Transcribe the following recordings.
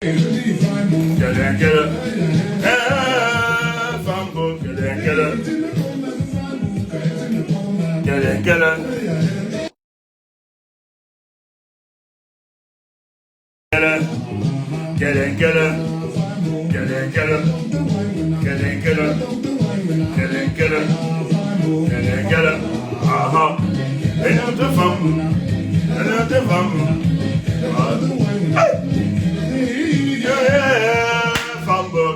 Kele, fambo, kele, aha, une autre femme, fambo,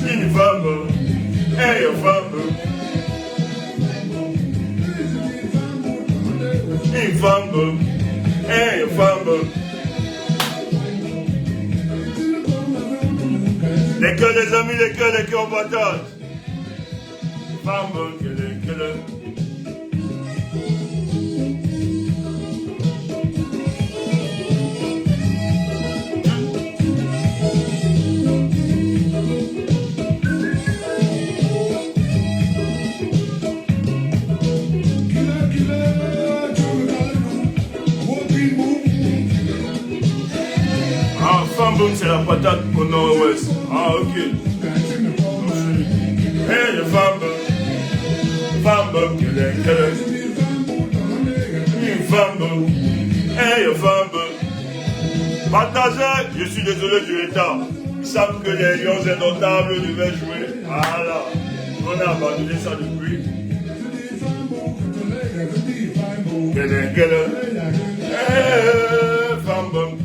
une femme, hey, femme, une femme, hey, femme. Les cœurs des amis, les cœurs battages. Femme, que ah, femme, c'est la patate au nord-ouest. Ah, ok. Hey, femme, femme, hey, femme. Partagez, je suis désolé du retard. Ils savent que les lions indomptables devaient jouer. Voilà. On a abandonné ça depuis. Hey, femme.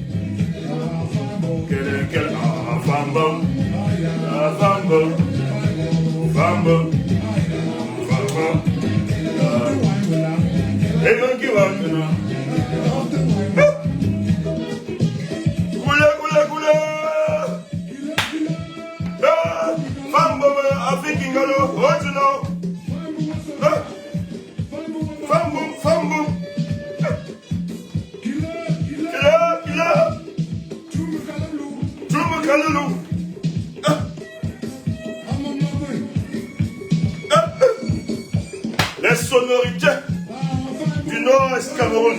Les sonorités du nord-est Cameroun.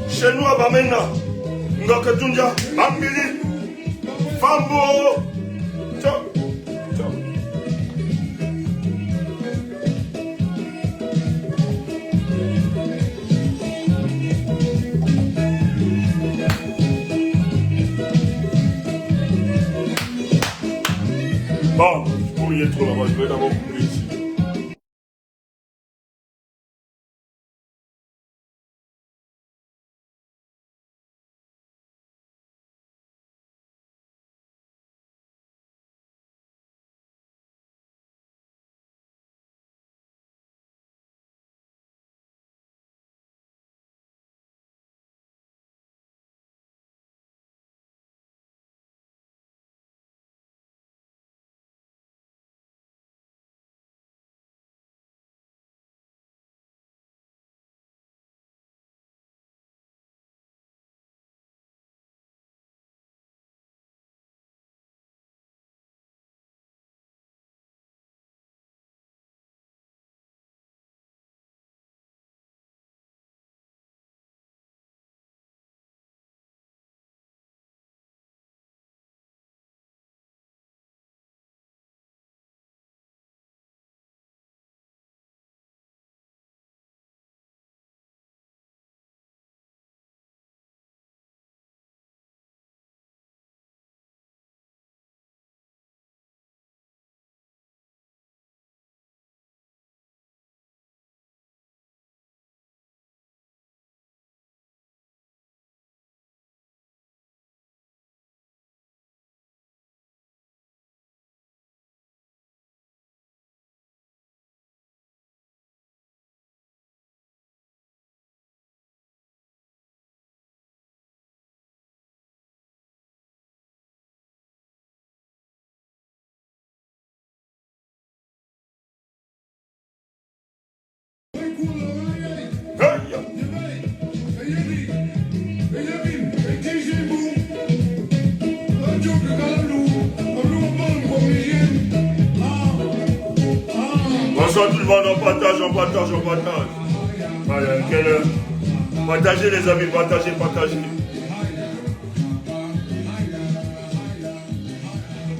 Chez nous à Bamena, Ngoketunja, Bambili, Fambo. Bon, je pourrais trop là-bas, je vais d'abord couper ici. Bonsoir tout le monde, on partage, on partage, on partage. Voilà, partagez les amis, partagez, partagez.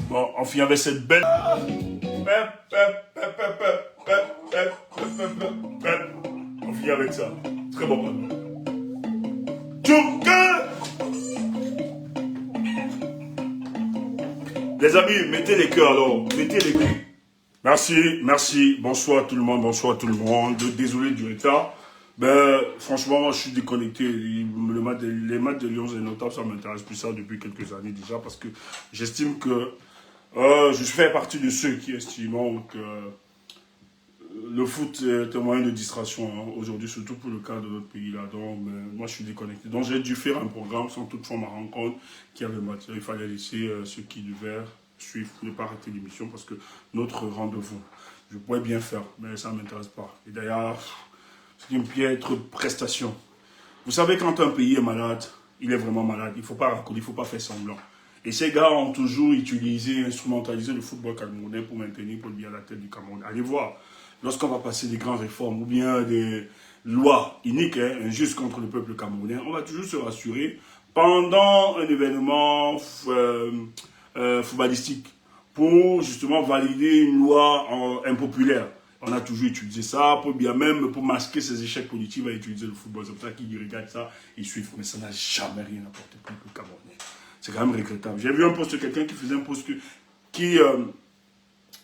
Bon, on finit avec cette belle... On finit avec ça. Très bon. Les amis, mettez les cœurs alors. Mettez les cœurs. Merci, merci. Bonsoir tout le monde, bonsoir tout le monde. Désolé du retard. Ben, franchement, moi, je suis déconnecté. Les matchs de Lyon et Notables, ça m'intéresse plus ça depuis quelques années déjà parce que j'estime que je fais partie de ceux qui estiment que le foot est un moyen de distraction hein, aujourd'hui, surtout pour le cas de notre pays là. Donc, moi, je suis déconnecté. Donc, j'ai dû faire un programme sans toutefois me rendre compte qu'il y avait match. Il fallait laisser ceux qui devaient suivre, ne pas arrêter l'émission parce que notre rendez-vous, je pourrais bien faire, mais ça ne m'intéresse pas. Et d'ailleurs, c'est une piètre prestation. Vous savez, quand un pays est malade, il est vraiment malade. Il ne faut pas raconter, il ne faut pas faire semblant. Et ces gars ont toujours utilisé, instrumentalisé le football camerounais pour maintenir pour bien la tête du Cameroun. Allez voir, lorsqu'on va passer des grandes réformes ou bien des lois iniques, hein, injustes contre le peuple camerounais, on va toujours se rassurer pendant un événement footballistique pour justement valider une loi impopulaire. On a toujours utilisé ça, pour bien même pour masquer ses échecs politiques, on va utiliser le football. C'est pour ça qu'ils regardent ça, ils suivent. Mais ça n'a jamais rien apporté pour le Camerounais. C'est quand même regrettable. J'ai vu un post de quelqu'un qui faisait un post qui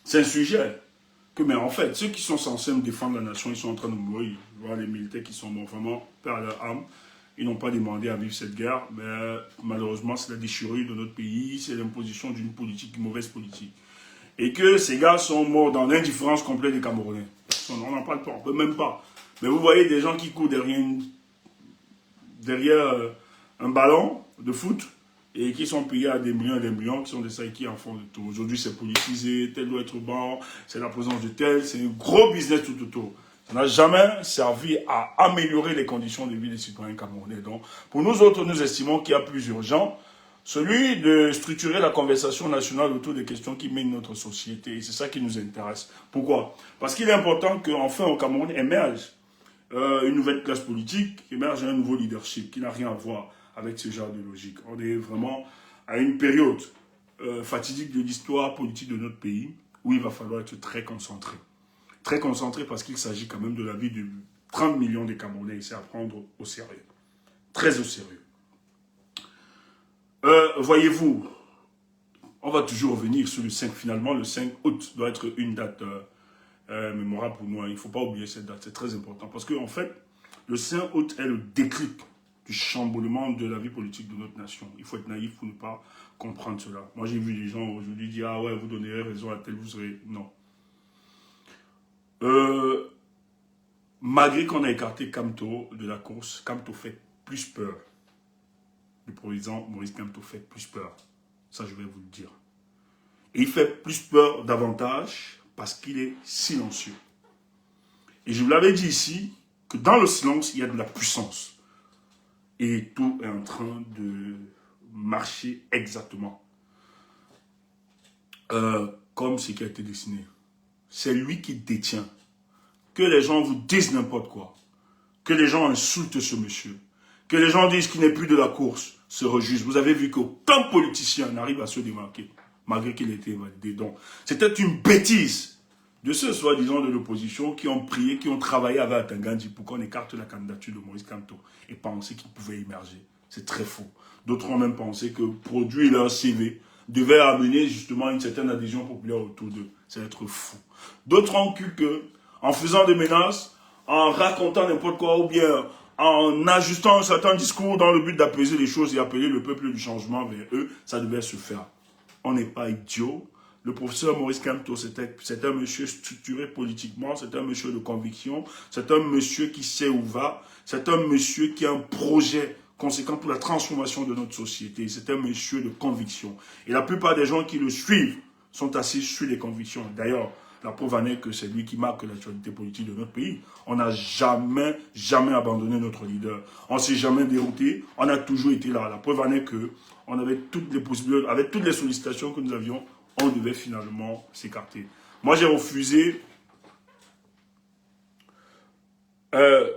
c'est un sujet. Que, mais en fait, ceux qui sont censés me défendre la nation, ils sont en train de mourir. Je vois les militaires qui sont morts vraiment par leur âme. Ils n'ont pas demandé à vivre cette guerre, mais malheureusement, c'est la déchirure de notre pays, c'est l'imposition d'une politique, une mauvaise politique. Et que ces gars sont morts dans l'indifférence complète des Camerounais. On n'en parle pas, on ne peut même pas. Mais vous voyez des gens qui courent derrière un ballon de foot et qui sont payés à des millions, qui sont des saïs qui en font de tout. Aujourd'hui, c'est politisé, tel doit être bon, c'est la présence de tel, c'est un gros business tout autour. Ça n'a jamais servi à améliorer les conditions de vie des citoyens camerounais. Donc, pour nous autres, nous estimons qu'il y a plus urgent celui de structurer la conversation nationale autour des questions qui mènent notre société. Et c'est ça qui nous intéresse. Pourquoi? Parce qu'il est important qu'enfin au Cameroun émerge une nouvelle classe politique, émerge un nouveau leadership qui n'a rien à voir avec ce genre de logique. On est vraiment à une période fatidique de l'histoire politique de notre pays où il va falloir être très concentré. Très concentré parce qu'il s'agit quand même de la vie de 30 millions de Camerounais et c'est à prendre au sérieux. Très au sérieux. Voyez-vous, on va toujours revenir sur le 5. Finalement, le 5 août doit être une date mémorable pour nous. Il ne faut pas oublier cette date, c'est très important. Parce qu'en fait, le 5 août est le déclic du chamboulement de la vie politique de notre nation. Il faut être naïf pour ne pas comprendre cela. Moi, j'ai vu des gens aujourd'hui dire « Ah ouais, vous donnerez raison à tel, vous serez... » Non. Malgré qu'on a écarté Kamto de la course, Kamto fait plus peur. Le président Maurice Kamto fait plus peur. Ça, je vais vous le dire. Et il fait plus peur davantage parce qu'il est silencieux. Et je vous l'avais dit ici, que dans le silence, il y a de la puissance. Et tout est en train de marcher exactement comme ce qui a été dessiné. C'est lui qui détient. Que les gens vous disent n'importe quoi. Que les gens insultent ce monsieur. Que les gens disent qu'il n'est plus de la course, se réjouissent. Vous avez vu qu'aucun politicien n'arrive à se démarquer, malgré qu'il ait été validé. Donc, c'était une bêtise de ceux, soi-disant, de l'opposition qui ont prié, qui ont travaillé avec Atangandi pour qu'on écarte la candidature de Maurice Kamto et penser qu'il pouvait émerger. C'est très faux. D'autres ont même pensé que produire leur CV devait amener justement une certaine adhésion populaire autour d'eux. C'est être fou. D'autres ont cru que, en faisant des menaces, en racontant n'importe quoi ou bien en ajustant un certain discours dans le but d'apaiser les choses et appeler le peuple du changement vers eux, ça devait se faire. On n'est pas idiot. Le professeur Maurice Kamto, c'est un monsieur structuré politiquement, c'est un monsieur de conviction, c'est un monsieur qui sait où va, c'est un monsieur qui a un projet conséquent pour la transformation de notre société. C'est un monsieur de conviction. Et la plupart des gens qui le suivent sont assis sur les convictions. D'ailleurs, la preuve en est que c'est lui qui marque l'actualité politique de notre pays. On n'a jamais abandonné notre leader. On ne s'est jamais dérouté. On a toujours été là. La preuve en est que on avait toutes les possibilités, avec toutes les sollicitations que nous avions, on devait finalement s'écarter. Moi, j'ai refusé Euh,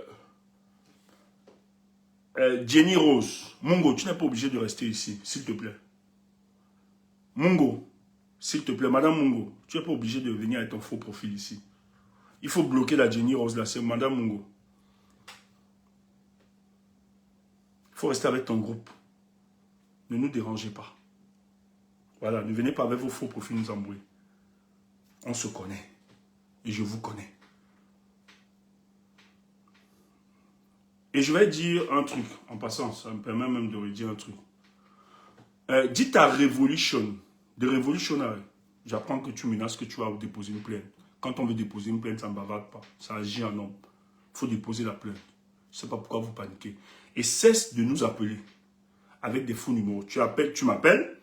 Jenny Rose, Mungo, tu n'es pas obligé de rester ici, s'il te plaît. Mungo, s'il te plaît, Madame Mungo, tu n'es pas obligé de venir avec ton faux profil ici. Il faut bloquer la Jenny Rose là, c'est Madame Mungo. Il faut rester avec ton groupe. Ne nous dérangez pas. Voilà, ne venez pas avec vos faux profils nous embrouiller. On se connaît. Et je vous connais. Et je vais dire un truc, en passant, ça me permet même de redire un truc. Dites à Revolution, de Revolutionary, j'apprends que tu menaces que tu vas déposer une plainte. Quand on veut déposer une plainte, ça ne bavarde pas. Ça agit en homme. Il faut déposer la plainte. Je ne sais pas pourquoi vous paniquez. Et cesse de nous appeler avec des faux numéros. Tu m'appelles,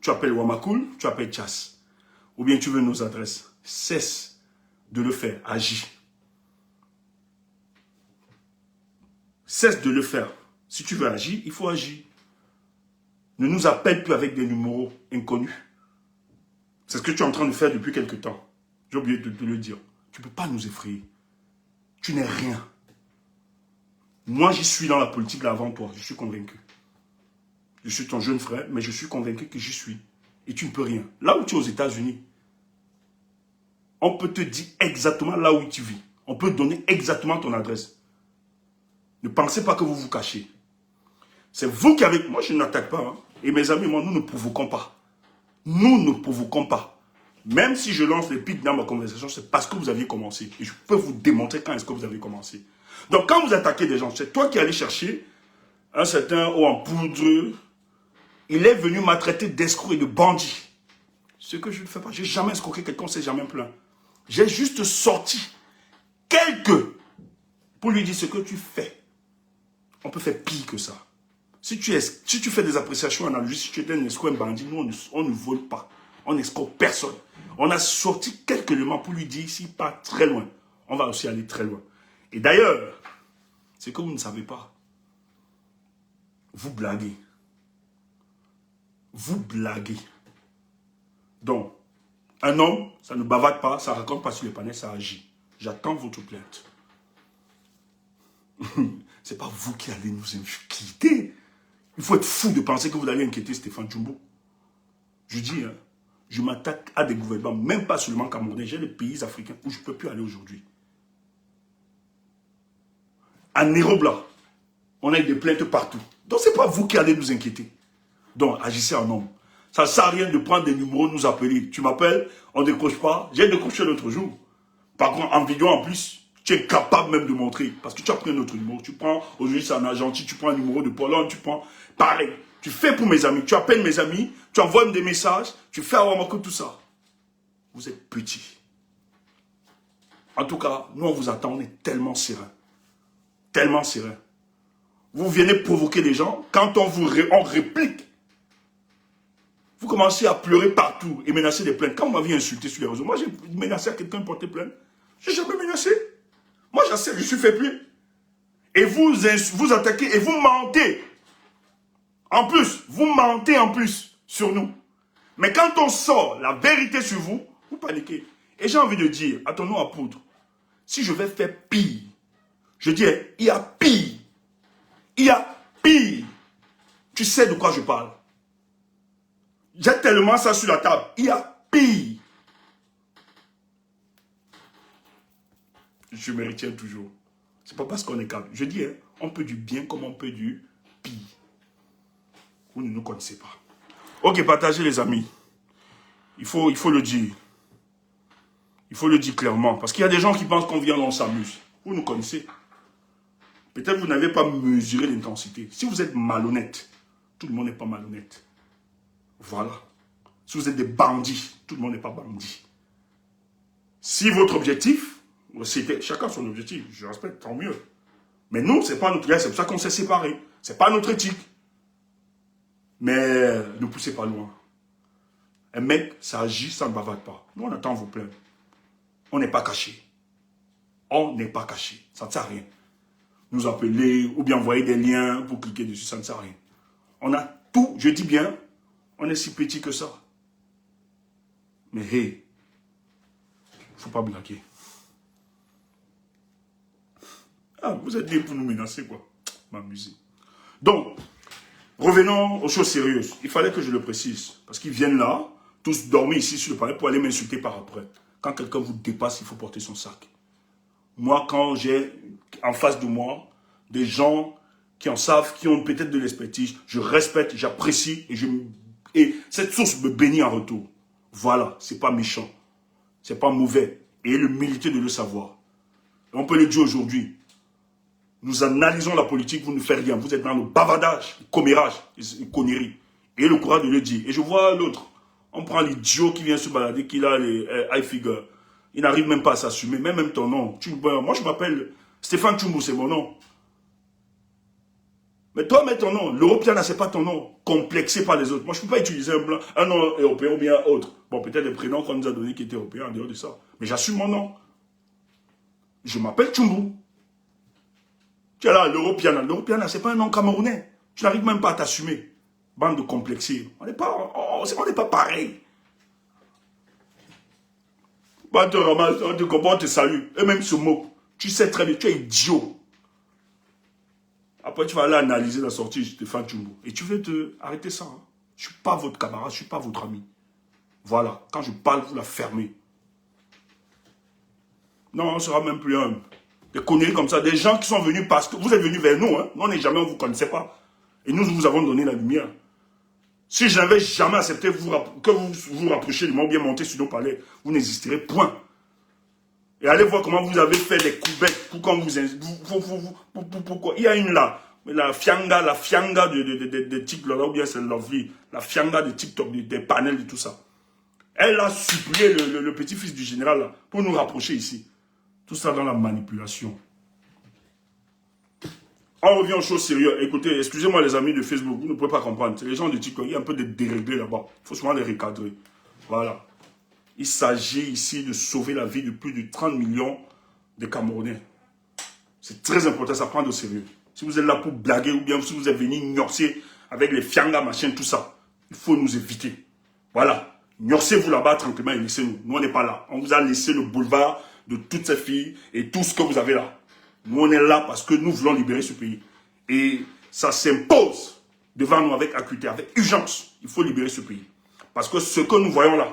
tu appelles Wamakoul, tu appelles Chas. Ou bien tu veux nos adresses. Cesse de le faire. Agis. Cesse de le faire. Si tu veux agir, il faut agir. Ne nous appelle plus avec des numéros inconnus. C'est ce que tu es en train de faire depuis quelque temps. J'ai oublié de te le dire. Tu ne peux pas nous effrayer. Tu n'es rien. Moi, j'y suis dans la politique là avant toi. Je suis convaincu. Je suis ton jeune frère, mais je suis convaincu que j'y suis. Et tu ne peux rien. Là où tu es aux États-Unis, on peut te dire exactement là où tu vis. On peut donner exactement ton adresse. Ne pensez pas que vous vous cachez. C'est vous qui avez... Moi, je n'attaque pas. Hein. Et mes amis, moi, nous ne provoquons pas. Nous ne provoquons pas. Même si je lance les pics dans ma conversation, c'est parce que vous aviez commencé. Et je peux vous démontrer quand est-ce que vous avez commencé. Donc, quand vous attaquez des gens, c'est toi qui allais chercher un certain haut en poudre. Il est venu maltraiter d'escroc et de bandit. Ce que je ne fais pas. Je n'ai jamais escroqué quelqu'un, on ne s'est jamais plaint. J'ai juste sorti quelques pour lui dire ce que tu fais. On peut faire pire que ça. Si tu fais des appréciations analogiques, si tu es un escroc, un bandit, nous, on ne vole pas. On n'escroque personne. On a sorti quelques éléments pour lui dire, s'il part très loin, on va aussi aller très loin. Et d'ailleurs, c'est que vous ne savez pas. Vous blaguez. Vous blaguez. Donc, un homme, ça ne bavarde pas, ça ne raconte pas sur les panels, ça agit. J'attends votre plainte. C'est pas vous qui allez nous inquiéter. Il faut être fou de penser que vous allez inquiéter Stéphane Djumbo. Je dis, hein, je m'attaque à des gouvernements, même pas seulement camerounais, j'ai des pays africains où je ne peux plus aller aujourd'hui. À Nairobi, on a des plaintes partout. Donc, ce n'est pas vous qui allez nous inquiéter. Donc, agissez en homme. Ça ne sert à rien de prendre des numéros, nous appeler. Tu m'appelles, on ne décroche pas. J'ai décroché l'autre jour. Par contre, en vidéo en plus, tu es capable même de montrer. Parce que tu as pris un autre numéro. Tu prends, aujourd'hui c'est en Argentine, tu prends un numéro de Pologne, tu prends... Pareil. Tu fais pour mes amis. Tu appelles mes amis, tu envoies des messages, tu fais à Wamako tout ça. Vous êtes petits. En tout cas, nous on vous attend, on est tellement serein. Tellement serein. Vous venez provoquer les gens, quand on réplique, vous commencez à pleurer partout et menacer des plaintes. Quand vous m'aviez insulté sur les réseaux, moi j'ai menacé à quelqu'un de porter plainte. Je n'ai jamais menacé. Moi j'accepte, je suis fait plus. Et vous attaquez et vous mentez. En plus, vous mentez en plus sur nous. Mais quand on sort la vérité sur vous, vous paniquez. Et j'ai envie de dire, attends-nous à poudre. Si je vais faire pire, je dis, il y a pire. Il y a pire. Tu sais de quoi je parle. J'ai tellement ça sur la table. Il y a pire. Je me retiens toujours. C'est pas parce qu'on est calme. Je dis, hein, on peut du bien comme on peut du pire. Vous ne nous connaissez pas. Ok, partagez les amis. Il faut le dire. Il faut le dire clairement. Parce qu'il y a des gens qui pensent qu'on vient, on s'amuse. Vous nous connaissez. Peut-être vous n'avez pas mesuré l'intensité. Si vous êtes malhonnête, tout le monde n'est pas malhonnête. Voilà. Si vous êtes des bandits, tout le monde n'est pas bandit. Si votre objectif, c'était chacun son objectif, je respecte, tant mieux. Mais nous, c'est pas notre gars, c'est pour ça qu'on s'est séparés. C'est pas notre éthique. Mais ne poussez pas loin. Un mec, ça agit, ça ne bavarde pas. Nous, on attend vos plaintes. On n'est pas cachés. On n'est pas cachés. Ça ne sert à rien. Nous appeler ou bien envoyer des liens pour cliquer dessus, ça ne sert à rien. On a tout, je dis bien, on est si petit que ça. Mais hey, il ne faut pas blaguer. Ah, vous êtes dit pour nous menacer, quoi. M'amuser. Donc, revenons aux choses sérieuses. Il fallait que je le précise. Parce qu'ils viennent là, tous dormir ici sur le palais pour aller m'insulter par après. Quand quelqu'un vous dépasse, il faut porter son sac. Moi, quand j'ai en face de moi des gens qui en savent, qui ont peut-être de l'expertise, je respecte, j'apprécie et cette source me bénit en retour. Voilà, c'est pas méchant, c'est pas mauvais. Et l'humilité de le savoir. Et on peut le dire aujourd'hui. Nous analysons la politique, vous ne faites rien. Vous êtes dans le bavardage, le commérage, les conneries. Et le courage de le dire. Et je vois l'autre. On prend l'idiot qui vient se balader, qui a les high figures. Il n'arrive même pas à s'assumer, même ton nom. Moi, je m'appelle Stéphane Tchoumbou, c'est mon nom. Mais toi, mets ton nom. L'Européen, c'est pas ton nom. Complexé par les autres. Moi, je ne peux pas utiliser un nom européen ou bien autre. Bon, peut-être les prénoms qu'on nous a donnés qui étaient européens en dehors de ça. Mais j'assume mon nom. Je m'appelle Tchoumbou. Tu es là, l'Européen. L'Européen, c'est pas un nom camerounais. Tu n'arrives même pas à t'assumer. Bande de complexés. On n'est pas pareil. On te ramasse, on te comprend, on te salue. Eux-mêmes se moquent. Tu sais très bien, tu es idiot. Après, tu vas aller analyser la sortie de Stéphane Tchoumbou. Et tu veux te arrêter ça. Hein? Je ne suis pas votre camarade, je ne suis pas votre ami. Voilà. Quand je parle, vous la fermez. Non, on ne sera même plus un. Des conneries comme ça. Des gens qui sont venus parce que vous êtes venus vers nous. Hein? Nous, on n'est jamais, on ne vous connaissait pas. Et nous vous avons donné la lumière. Si je n'avais jamais accepté que vous vous rapprochiez de moi ou bien monter sur nos palais, vous n'existerez point. Et allez voir comment vous avez fait des coups bêtes pour quand pourquoi. Il y a une là, la fianga de TikTok, ou bien c'est Lovely, la fianga de TikTok, des panels, de tout ça. Elle a supplié le petit-fils du général là, pour nous rapprocher ici. Tout ça dans la manipulation. On revient aux choses sérieuses. Écoutez, excusez-moi les amis de Facebook, vous ne pouvez pas comprendre. C'est les gens de TikTok, il y a un peu de déréglés là-bas. Il faut souvent les recadrer. Voilà. Il s'agit ici de sauver la vie de plus de 30 millions de Camerounais. C'est très important, ça prend au sérieux. Si vous êtes là pour blaguer ou bien si vous êtes venu gnorcer avec les fiangas, machin, tout ça, il faut nous éviter. Voilà. Gnorcez-vous là-bas tranquillement et laissez-nous. Nous, on n'est pas là. On vous a laissé le boulevard de toutes ces filles et tout ce que vous avez là. Nous, on est là parce que nous voulons libérer ce pays. Et ça s'impose devant nous avec acuité, avec urgence. Il faut libérer ce pays. Parce que ce que nous voyons là,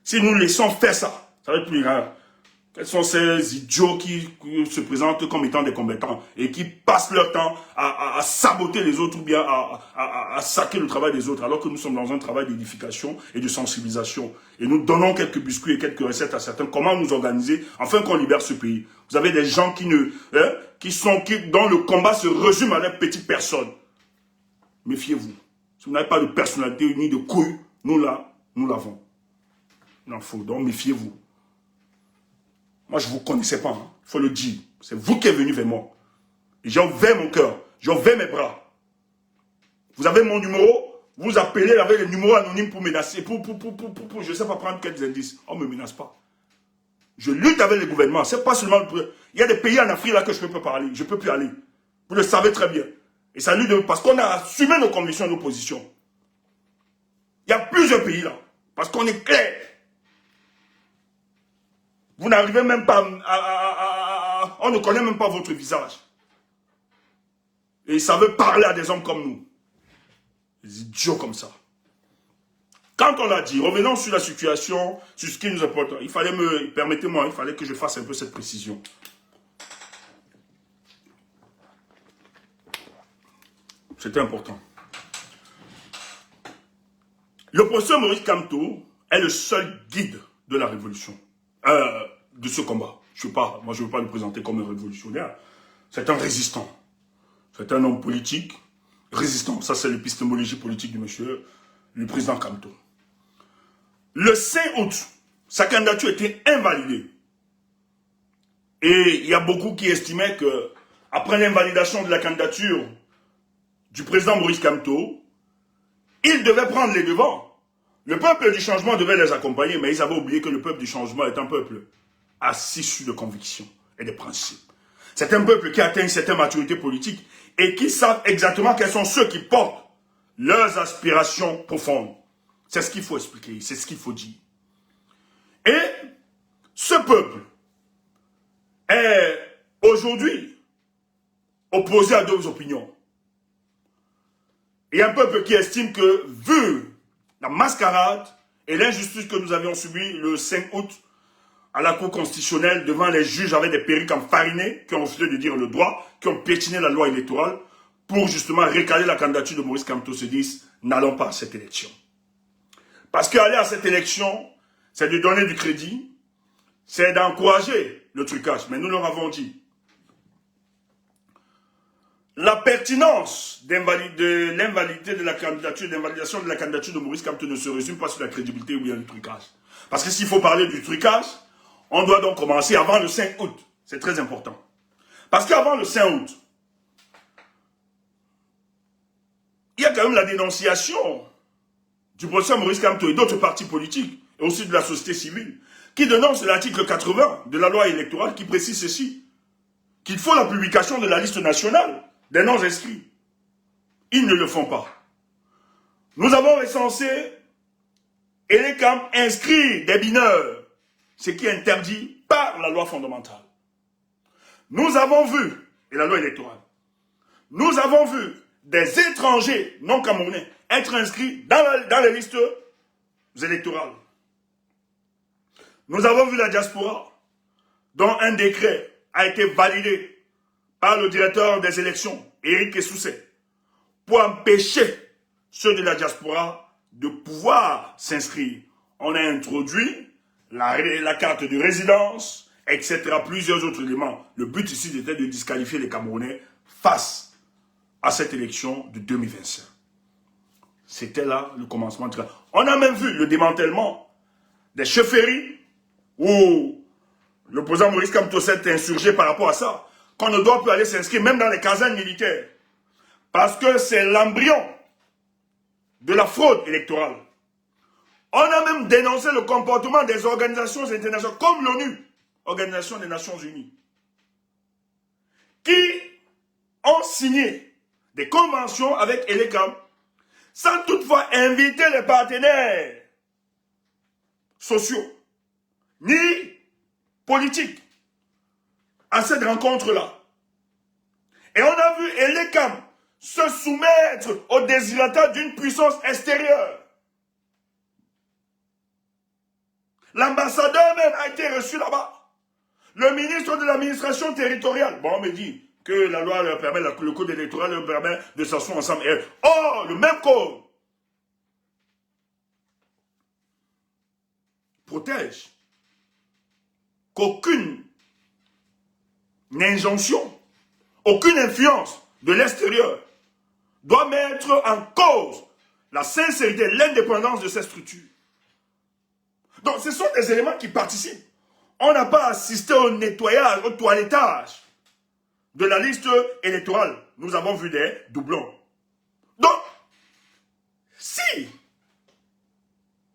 si nous laissons faire ça, ça va être plus grave. Quels sont ces idiots qui se présentent comme étant des combattants et qui passent leur temps à saboter les autres ou bien à saquer le travail des autres alors que nous sommes dans un travail d'édification et de sensibilisation. Et nous donnons quelques biscuits et quelques recettes à certains. Comment nous organiser afin qu'on libère ce pays. Vous avez des gens qui dont le combat se résume à leur petite personne. Méfiez-vous. Si vous n'avez pas de personnalité ni de couilles, nous là, nous l'avons. Il faut donc méfiez-vous. Moi, je ne vous connaissais pas, hein. Il faut le dire. C'est vous qui êtes venu vers moi. Et j'ai ouvert mon cœur, j'ai ouvert mes bras. Vous avez mon numéro, vous appelez avec les numéros anonymes pour menacer, pour je ne sais pas prendre quelques indices. On ne me menace pas. Je lutte avec les gouvernements. C'est pas seulement... Il y a des pays en Afrique là que je ne peux pas parler. Je ne peux plus aller. Vous le savez très bien. Et ça lutte parce qu'on a assumé nos convictions et nos positions. Il y a plusieurs pays là. Parce qu'on est clair. Vous n'arrivez même pas on ne connaît même pas votre visage. Et ça veut parler à des hommes comme nous. Des idiots comme ça. Quand on l'a dit, revenons sur la situation, sur ce qui nous importe. Il fallait permettez-moi, il fallait que je fasse un peu cette précision. C'était important. Le professeur Maurice Kamto est le seul guide de la révolution. De ce combat. Moi, je ne veux pas le présenter comme un révolutionnaire. C'est un résistant. C'est un homme politique, résistant. Ça, c'est l'épistémologie politique du monsieur, le président Kamto. Le 5 août, sa candidature était invalidée. Et il y a beaucoup qui estimaient que, après l'invalidation de la candidature du président Maurice Kamto, il devait prendre les devants. Le peuple du changement devait les accompagner, mais ils avaient oublié que le peuple du changement est un peuple assis sur des convictions et des principes. C'est un peuple qui atteint une certaine maturité politique et qui savent exactement quels sont ceux qui portent leurs aspirations profondes. C'est ce qu'il faut expliquer, c'est ce qu'il faut dire. Et ce peuple est aujourd'hui opposé à d'autres opinions. Et un peuple qui estime que, vu la mascarade et l'injustice que nous avions subie le 5 août à la Cour constitutionnelle devant les juges avec des perruques enfarinés qui ont refusé de dire le droit, qui ont piétiné la loi électorale pour justement recaler la candidature de Maurice Kamto, se disent n'allons pas à cette élection. Parce qu'aller à cette élection, c'est de donner du crédit, c'est d'encourager le trucage. Mais nous leur avons dit, la pertinence de l'invalidité de la candidature, d'invalidation de la candidature de Maurice Kamto ne se résume pas sur la crédibilité ou bien le trucage. Parce que s'il faut parler du trucage, on doit donc commencer avant le 5 août. C'est très important. Parce qu'avant le 5 août, il y a quand même la dénonciation du professeur Maurice Kamto et d'autres partis politiques, et aussi de la société civile, qui dénoncent l'article 80 de la loi électorale qui précise ceci, qu'il faut la publication de la liste nationale des noms inscrits. Ils ne le font pas. Nous avons recensé et les camps inscrits des mineurs, ce qui est interdit par la loi fondamentale. Nous avons vu, et la loi électorale, nous avons vu des étrangers non camerounais être inscrits dans les listes électorales. Nous avons vu la diaspora, dont un décret a été validé par le directeur des élections, Éric Essousset, pour empêcher ceux de la diaspora de pouvoir s'inscrire. On a introduit la carte de résidence, etc., plusieurs autres éléments. Le but ici était de disqualifier les Camerounais face à cette élection de 2025. C'était là le commencement de... On a même vu le démantèlement des chefferies où le président Maurice Kamto s'est insurgé par rapport à ça, qu'on ne doit plus aller s'inscrire même dans les casernes militaires. Parce que c'est l'embryon de la fraude électorale. On a même dénoncé le comportement des organisations internationales, comme l'ONU, Organisation des Nations Unies, qui ont signé des conventions avec ELECAM, sans toutefois inviter les partenaires sociaux, ni politiques, à cette rencontre-là. Et on a vu ELECAM se soumettre au désirata d'une puissance extérieure. L'ambassadeur même a été reçu là-bas. Le ministre de l'administration territoriale, bon, on me dit que la loi leur permet, le code électoral leur permet de s'asseoir ensemble. Oh, le même code protège qu'aucune injonction, aucune influence de l'extérieur doit mettre en cause la sincérité, l'indépendance de ces structures. Donc, ce sont des éléments qui participent. On n'a pas assisté au nettoyage, au toilettage de la liste électorale. Nous avons vu des doublons. Donc, si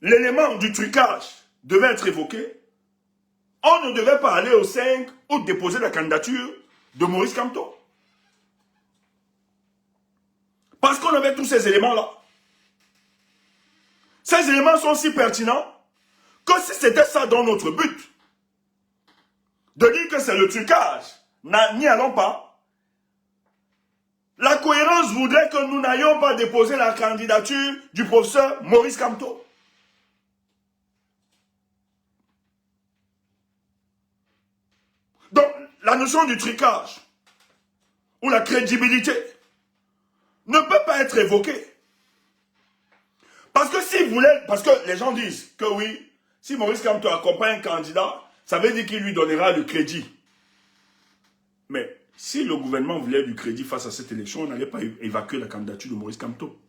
l'élément du trucage devait être évoqué, on ne devait pas aller au 5 août déposer la candidature de Maurice Kamto. Parce qu'on avait tous ces éléments-là. Ces éléments sont si pertinents que si c'était ça dans notre but, de dire que c'est le trucage, n'y allons pas. La cohérence voudrait que nous n'ayons pas déposé la candidature du professeur Maurice Kamto. Donc, la notion du trucage ou la crédibilité ne peut pas être évoquée. Parce que si vous voulez, parce que les gens disent que oui, si Maurice Kamto accompagne un candidat, ça veut dire qu'il lui donnera le crédit. Mais si le gouvernement voulait du crédit face à cette élection, on n'allait pas évacuer la candidature de Maurice Kamto.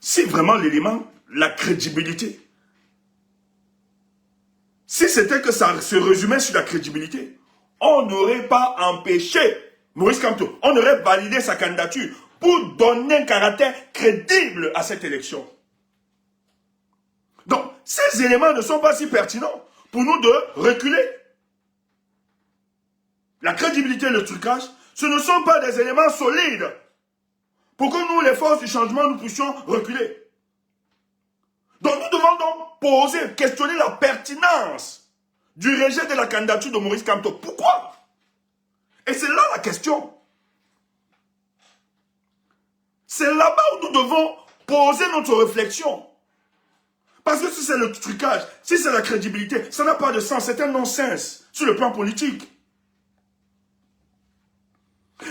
Si vraiment l'élément, la crédibilité, si c'était que ça se résumait sur la crédibilité, on n'aurait pas empêché Maurice Kamto, on aurait validé sa candidature pour donner un caractère crédible à cette élection. Donc, ces éléments ne sont pas si pertinents pour nous de reculer. La crédibilité et le trucage, ce ne sont pas des éléments solides pour que nous, les forces du changement, nous puissions reculer. Donc, nous devons donc poser, questionner la pertinence du rejet de la candidature de Maurice Kamto. Pourquoi? Et c'est là la question. C'est là-bas où nous devons poser notre réflexion. Parce que si c'est le trucage, si c'est la crédibilité, ça n'a pas de sens, c'est un non-sens sur le plan politique.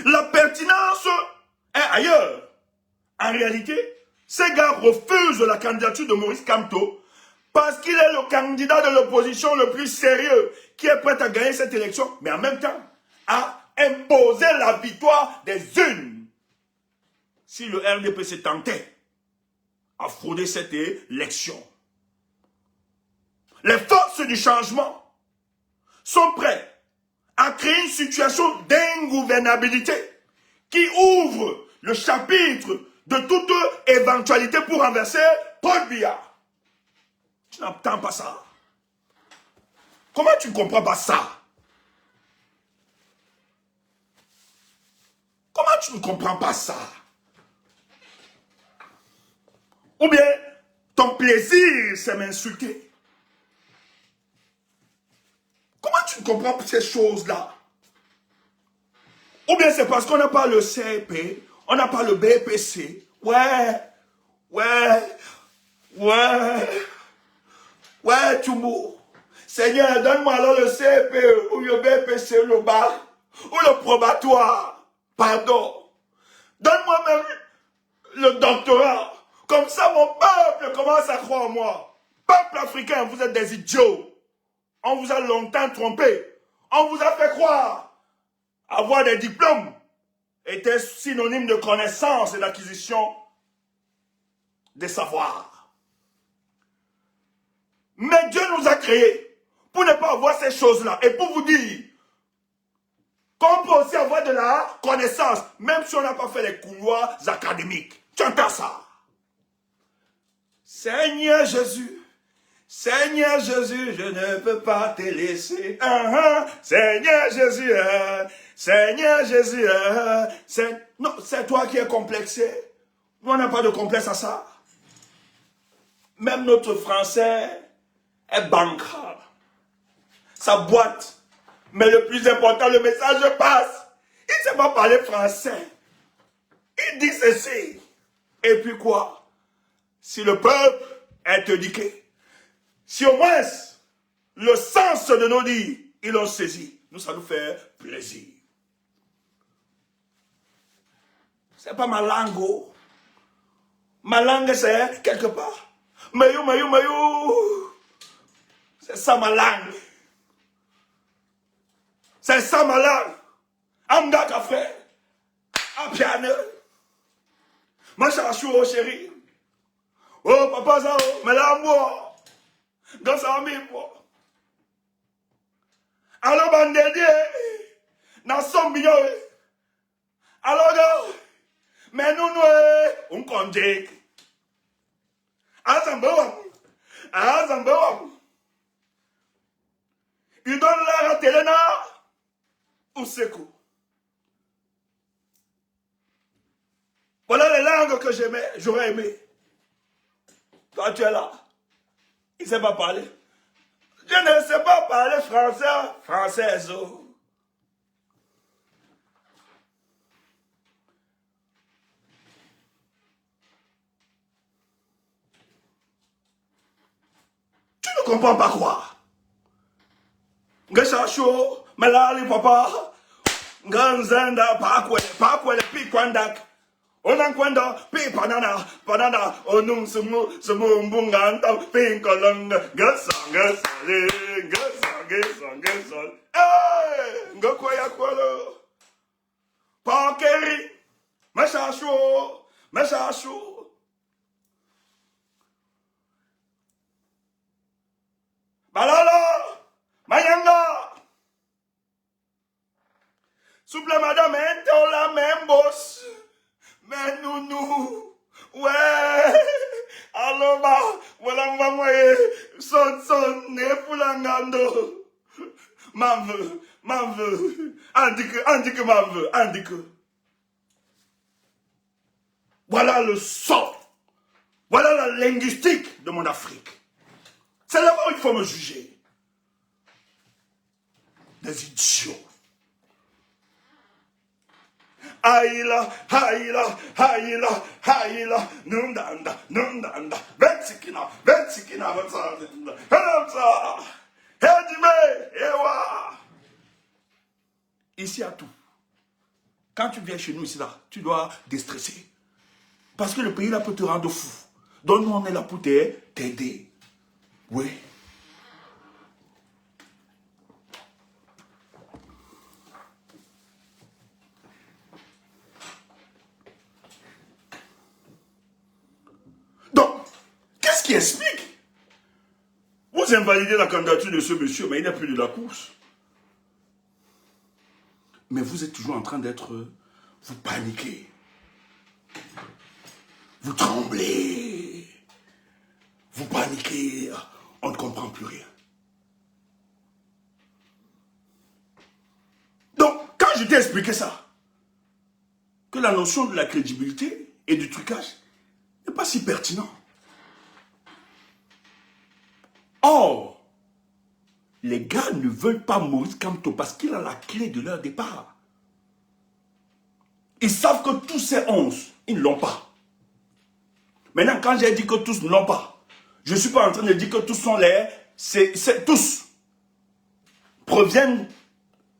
La pertinence est ailleurs. En réalité, ces gars refusent la candidature de Maurice Kamto parce qu'il est le candidat de l'opposition le plus sérieux qui est prêt à gagner cette élection, mais en même temps, à imposer la victoire des unes. Si le RDP se tentait à frauder cette élection, les forces du changement sont prêtes à créer une situation d'ingouvernabilité qui ouvre le chapitre de toute éventualité pour renverser Paul Biya. Tu n'entends pas ça? Comment tu ne comprends pas ça? Comment tu ne comprends pas ça? Ou bien, ton plaisir, c'est m'insulter. Comment tu ne comprends pas ces choses-là? Ou bien c'est parce qu'on n'a pas le CEP, on n'a pas le BPC. Ouais, Tchoumou. Seigneur, donne-moi alors le CEP ou le BPC, le bac, ou le probatoire. Pardon. Donne-moi même le doctorat. Comme ça, mon peuple commence à croire en moi. Peuple africain, vous êtes des idiots. On vous a longtemps trompé. On vous a fait croire avoir des diplômes était synonyme de connaissance et d'acquisition des savoirs. Mais Dieu nous a créés pour ne pas avoir ces choses-là et pour vous dire qu'on peut aussi avoir de la connaissance, même si on n'a pas fait les couloirs académiques. Tu entends ça? Seigneur Jésus, je ne peux pas te laisser. Seigneur Jésus, non, c'est toi qui es complexé. Nous, on n'a pas de complexe à ça. Même notre français est bancal. Ça boite. Mais le plus important, le message passe. Il ne sait pas parler français. Il dit ceci. Et puis quoi? Si le peuple est éduqué, si au moins le sens de nos dires, ils l'ont saisi, nous, ça nous fait plaisir. C'est pas ma langue. Oh. Ma langue, c'est quelque part. Mayou. C'est ça ma langue. C'est ça ma langue. Amda café. Apiane. Machachou, chérie. Oh, papa, ça, mais là, moi. Dans sa vie, moi. Alors, bandédié. Dans son million. Alors, mais nous, on compte. Il donne l'air à Telena ou Sekou. Voilà les langues que j'aurais aimé. Toi, tu es là. Il ne sait pas parler. Je ne sais pas parler français, française. Tu ne comprends pas quoi? Ngechacho, malali papa, nganzenda pakwele pikwandak. Onankwenda pi panana, onung sumu mbunganta pinkolonga, gasanga sale, ngakwaya kwalo. Pakeri, machacho. Balala. Mayanga! Souple madame, on la même bosse. Mais nous. Ouais. Alors, voilà, maman, son, ne poulangando. Ma veu. Indique ma veu, indique. Voilà le son. Voilà la linguistique de mon Afrique. C'est là-bas où il faut me juger. Des idiots. Aïla, aïla, aïla, aïla, nundanda, nundanda, Vensikina, Vensikina, Vensa, Hedime, Ewa. Ici à tout. Quand tu viens chez nous ici là, tu dois déstresser. Parce que le pays là peut te rendre fou. Donc nous on est là pour t'aider. Oui. Donc, qu'est-ce qui explique? Vous invalidez la candidature de ce monsieur, mais il n'est plus de la course. Mais vous êtes toujours en train d'être... Vous paniquez. Vous tremblez. Vous paniquez. On ne comprend plus rien. Donc, quand je t'ai expliqué ça, que la notion de la crédibilité et du trucage n'est pas si pertinent. Or, les gars ne veulent pas Maurice Kamto parce qu'il a la clé de leur départ. Ils savent que tous ces 11, ils ne l'ont pas. Maintenant, quand j'ai dit que tous ne l'ont pas, je ne suis pas en train de dire que tous sont les... tous proviennent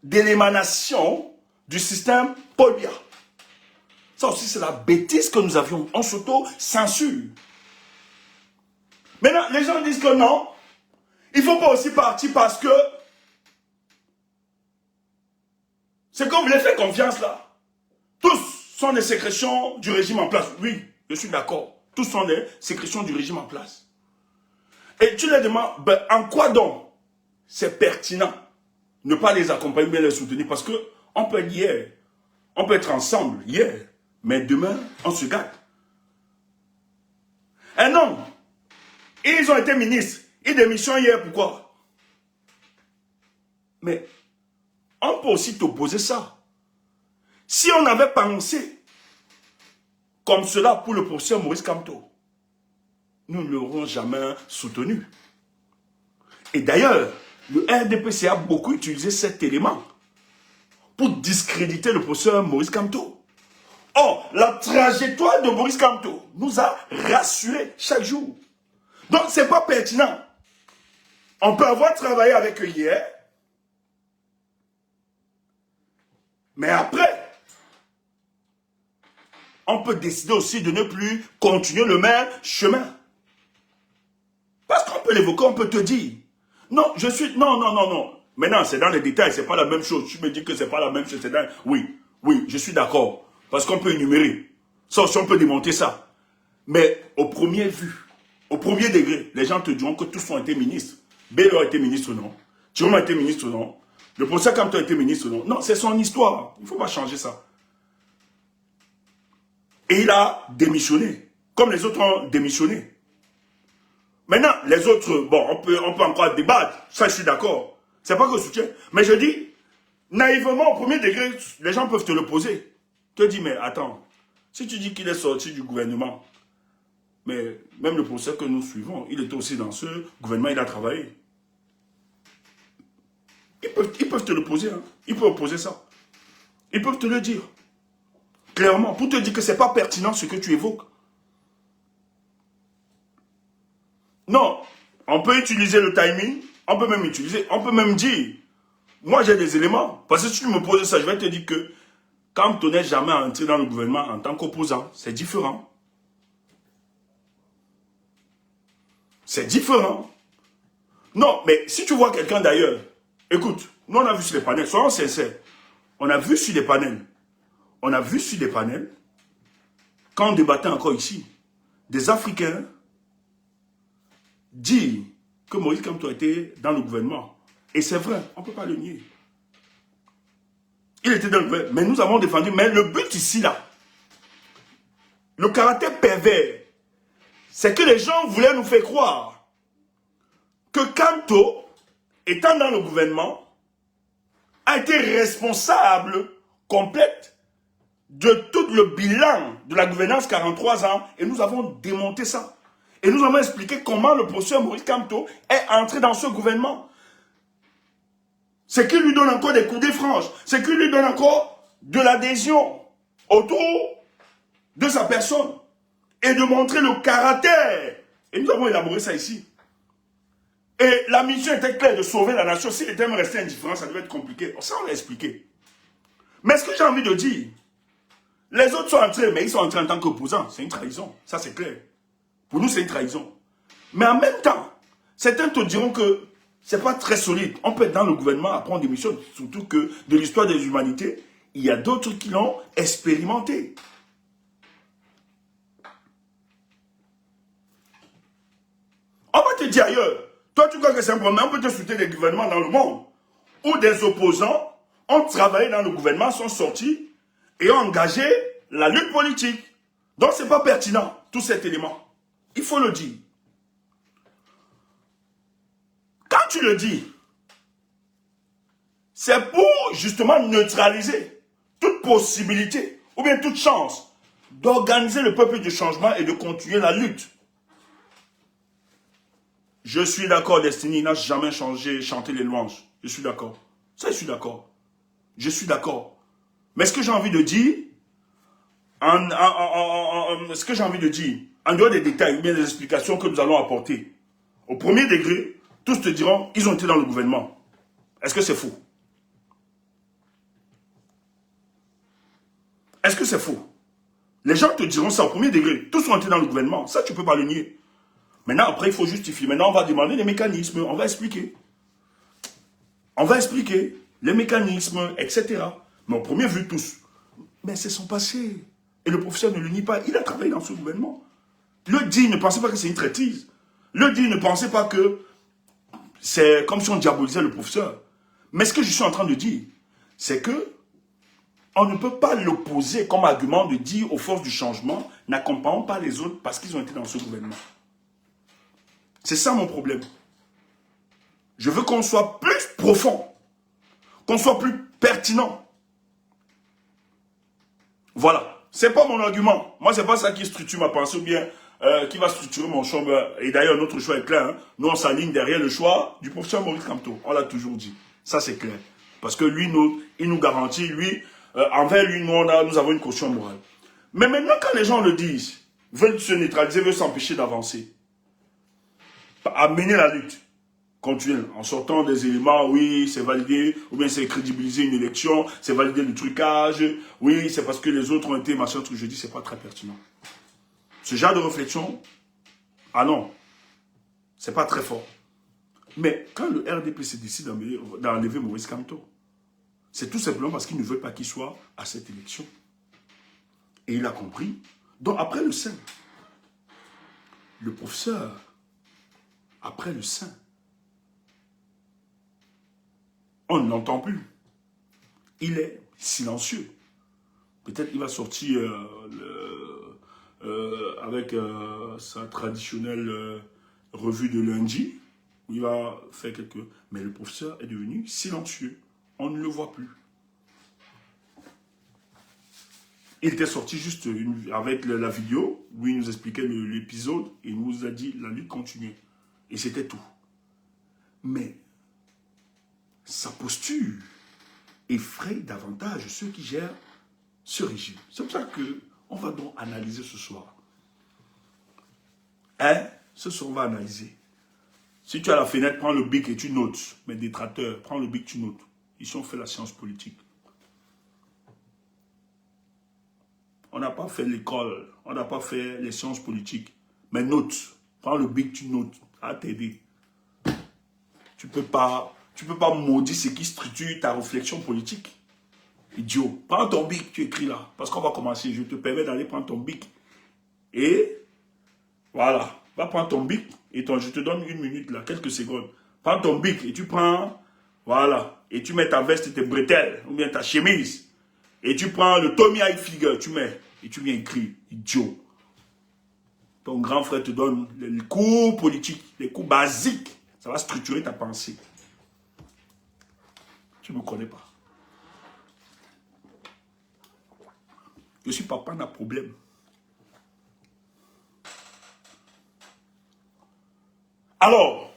de l'émanation du système Paul Biya. Ça aussi, c'est la bêtise que nous avions. On s'auto-censure. Maintenant, les gens disent que non, il ne faut pas aussi partir parce que c'est qu'on voulait faire confiance là. Tous sont des sécrétions du régime en place. Oui, je suis d'accord. Tous sont des sécrétions du régime en place. Et tu les demandes, ben, en quoi donc c'est pertinent ne pas les accompagner, mais les soutenir? Parce qu'on peut être hier, on peut être ensemble hier, mais demain, on se gâte. Et non, ils ont été ministres, ils démissionnent hier, pourquoi? Mais on peut aussi t'opposer ça. Si on avait pensé comme cela pour le professeur Maurice Kamto, nous ne l'aurons jamais soutenu. Et d'ailleurs, le RDPC a beaucoup utilisé cet élément pour discréditer le professeur Maurice Kamto. Or, la trajectoire de Maurice Kamto nous a rassurés chaque jour. Donc, ce n'est pas pertinent. On peut avoir travaillé avec eux hier, mais après, on peut décider aussi de ne plus continuer le même chemin. Parce qu'on peut l'évoquer, on peut te dire, non, je suis, non. Maintenant, c'est dans les détails, c'est pas la même chose. Tu me dis que c'est pas la même chose, c'est dans... Oui, je suis d'accord. Parce qu'on peut énumérer. Ça aussi, on peut démonter ça. Mais au premier vue, au premier degré, les gens te diront que tous ont été ministres. Bello a été ministre, non. Thierry a été ministre, non. Le professeur Kamto a été ministre, non. Non, c'est son histoire. Il ne faut pas changer ça. Et il a démissionné. Comme les autres ont démissionné. Maintenant, les autres, bon, on peut encore débattre. Ça, je suis d'accord. C'est pas que je soutiens. Mais je dis, naïvement, au premier degré, les gens peuvent te le poser. Te dis, mais attends, si tu dis qu'il est sorti du gouvernement, mais même le professeur que nous suivons, il était aussi dans ce gouvernement, il a travaillé. Ils peuvent te le poser, hein. Ils peuvent poser ça. Ils peuvent te le dire. Clairement, pour te dire que ce n'est pas pertinent ce que tu évoques. Non, on peut utiliser le timing, on peut même dire, moi j'ai des éléments, parce que si tu me poses ça, je vais te dire que quand tu n'es jamais entré dans le gouvernement en tant qu'opposant, c'est différent. C'est différent. Non, mais si tu vois quelqu'un d'ailleurs, écoute, nous on a vu sur les panels, soyons sincères, on a vu sur les panels, quand on débattait encore ici, des Africains dire que Maurice Kamto était dans le gouvernement. Et c'est vrai, on ne peut pas le nier. Il était dans le gouvernement, mais nous avons défendu. Mais le but ici, là, le caractère pervers, c'est que les gens voulaient nous faire croire que Kamto, étant dans le gouvernement, a été responsable complète de tout le bilan de la gouvernance 43 ans. Et nous avons démonté ça. Et nous avons expliqué comment le professeur Maurice Kamto est entré dans ce gouvernement. C'est qui lui donne encore des coups de franche. C'est qui lui donne encore de l'adhésion. autour de sa personne et de montrer le caractère. Et nous avons élaboré ça ici. Et la mission était claire de sauver la nation. S'il était même resté indifférent, ça devait être compliqué. Ça, on l'a expliqué. Mais ce que j'ai envie de dire, les autres sont entrés, mais ils sont entrés en tant qu'opposants. C'est une trahison. Ça, c'est clair. Pour nous, c'est une trahison. Mais en même temps, certains te diront que c'est pas très solide. On peut être dans le gouvernement, après on démissionne. Surtout que de l'histoire des humanités, il y a d'autres qui l'ont expérimenté. On va te dire ailleurs. Toi, tu crois que c'est un problème. On peut te soutenir des gouvernements dans le monde où des opposants ont travaillé dans le gouvernement, sont sortis et ont engagé la lutte politique. Donc, ce n'est pas pertinent, tout cet élément. Il faut le dire. Quand tu le dis, c'est pour justement neutraliser toute possibilité ou bien toute chance d'organiser le peuple du changement et de continuer la lutte. Je suis d'accord, Destiny n'a jamais chanté les louanges. Je suis d'accord. Ça, je suis d'accord. Je suis d'accord. Mais ce que j'ai envie de dire, en dehors des détails ou bien des explications que nous allons apporter, au premier degré, tous te diront, ils ont été dans le gouvernement. Est-ce que c'est faux? Est-ce que c'est faux? Les gens te diront ça au premier degré. Tous ont été dans le gouvernement. Ça, tu ne peux pas le nier. Maintenant, après, il faut justifier. Maintenant, on va demander les mécanismes. On va expliquer. On va expliquer les mécanismes, etc. Mais au premier vue, tous. Mais c'est son passé. Et le professeur ne le nie pas. Il a travaillé dans ce gouvernement. Le dit, ne pensez pas que c'est une traîtrise. Le dit, ne pensez pas que c'est comme si on diabolisait le professeur. Mais ce que je suis en train de dire, c'est que on ne peut pas l'opposer comme argument de dire aux forces du changement, n'accompagnons pas les autres parce qu'ils ont été dans ce gouvernement. C'est ça mon problème. Je veux qu'on soit plus profond, qu'on soit plus pertinent. Voilà. C'est pas mon argument. Moi, c'est pas ça qui structure ma pensée ou bien qui va structurer mon choix. Et d'ailleurs, notre choix est clair. Hein. Nous, on s'aligne derrière le choix du professeur Maurice Kamto. On l'a toujours dit. Ça, c'est clair. Parce que lui, il nous garantit, lui, envers lui, nous avons une caution morale. Mais maintenant, quand les gens le disent, veulent se neutraliser, veulent s'empêcher d'avancer, à mener la lutte, continuer, en sortant des éléments, oui, c'est validé, ou bien c'est crédibiliser une élection, c'est valider le trucage, oui, c'est parce que les autres ont été, machin, truc, je dis, c'est pas très pertinent. Ce genre de réflexion, ah non, c'est pas très fort. Mais quand le RDPC décide d'enlever Maurice Kamto, c'est tout simplement parce qu'il ne veut pas qu'il soit à cette élection. Et il a compris. Donc après le sein, le professeur, après le sein, on ne l'entend plus. Il est silencieux. Peut-être qu'il va sortir avec sa traditionnelle revue de lundi, où il va faire quelques... Mais le professeur est devenu silencieux. On ne le voit plus. Il était sorti juste avec la vidéo, où il nous expliquait l'épisode, et il nous a dit la lutte continue. Et c'était tout. Mais sa posture effraie davantage ceux qui gèrent ce régime. C'est pour ça qu'on va donc analyser ce soir. Hein? Ce soir, on va analyser. Si tu as la fenêtre, prends le bic et tu notes. Mes détracteurs, prends le bic, tu notes. Ici, on fait la science politique. On n'a pas fait l'école, on n'a pas fait les sciences politiques. Mais note, prends le bic, tu notes. À t'aider. Tu peux pas maudire ce qui structure ta réflexion politique. Idiot. Prends ton bic, tu écris là. Parce qu'on va commencer. Je te permets d'aller prendre ton bic. Et voilà. Va prendre ton bic. Et je te donne 1 minute là, quelques secondes. Prends ton bic et tu prends. Voilà. Et tu mets ta veste et tes bretelles. Ou bien ta chemise. Et tu prends le Tommy Hilfiger. Tu mets. Et tu viens écrire. Idiot. Ton grand frère te donne les cours politiques. Les cours basiques. Ça va structurer ta pensée. Tu ne me connais pas. Je suis papa n'a problème. Alors,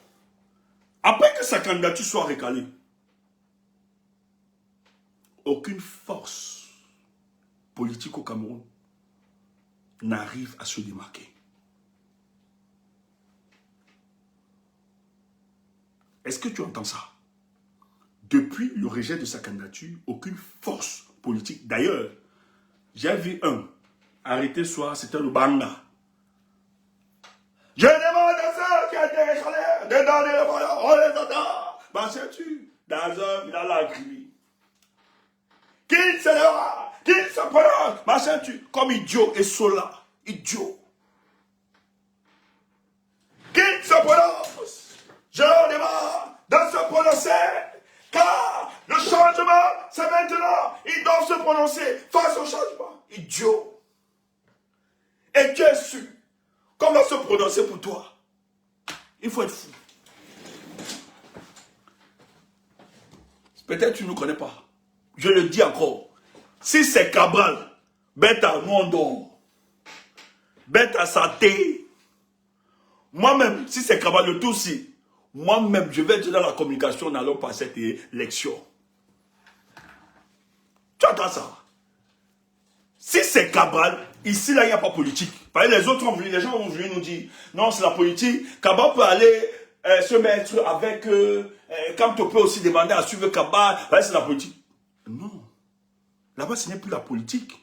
après que sa candidature soit recalée, aucune force politique au Cameroun n'arrive à se démarquer. Est-ce que tu entends ça? Depuis le rejet de sa candidature, aucune force politique. D'ailleurs, j'ai vu un arrêté soir, c'était le Banga. Je demande à ceux qui ont été réchalés de donner le voyant, on les attend. Ma sais-tu, dans un village à crier. Qu'il se lèvera, qu'il se prononce, ma sais-tu, comme idiot et sola, idiot. Qu'il se prononce, je leur demande de se prononcer, car le changement, c'est maintenant, ils doivent se prononcer face au changement, idiot. Et tu es sûr. Comment se prononcer pour toi? Il faut être fou. Peut-être tu ne nous connais pas. Je le dis encore. Si c'est Cabral, bête à Mondo, bête à Saté, moi-même, si c'est Cabral le tout si, moi-même, je vais être dans la communication, n'allons pas cette élection. Tu entends ça? Si c'est Cabral, ici, là, il n'y a pas politique. Parce que les autres ont voulu, les gens ont voulu nous dire, non, c'est la politique. Cabral peut aller se mettre avec, quand on peut aussi demander à suivre Cabral, c'est la politique. Non. Là-bas, ce n'est plus la politique.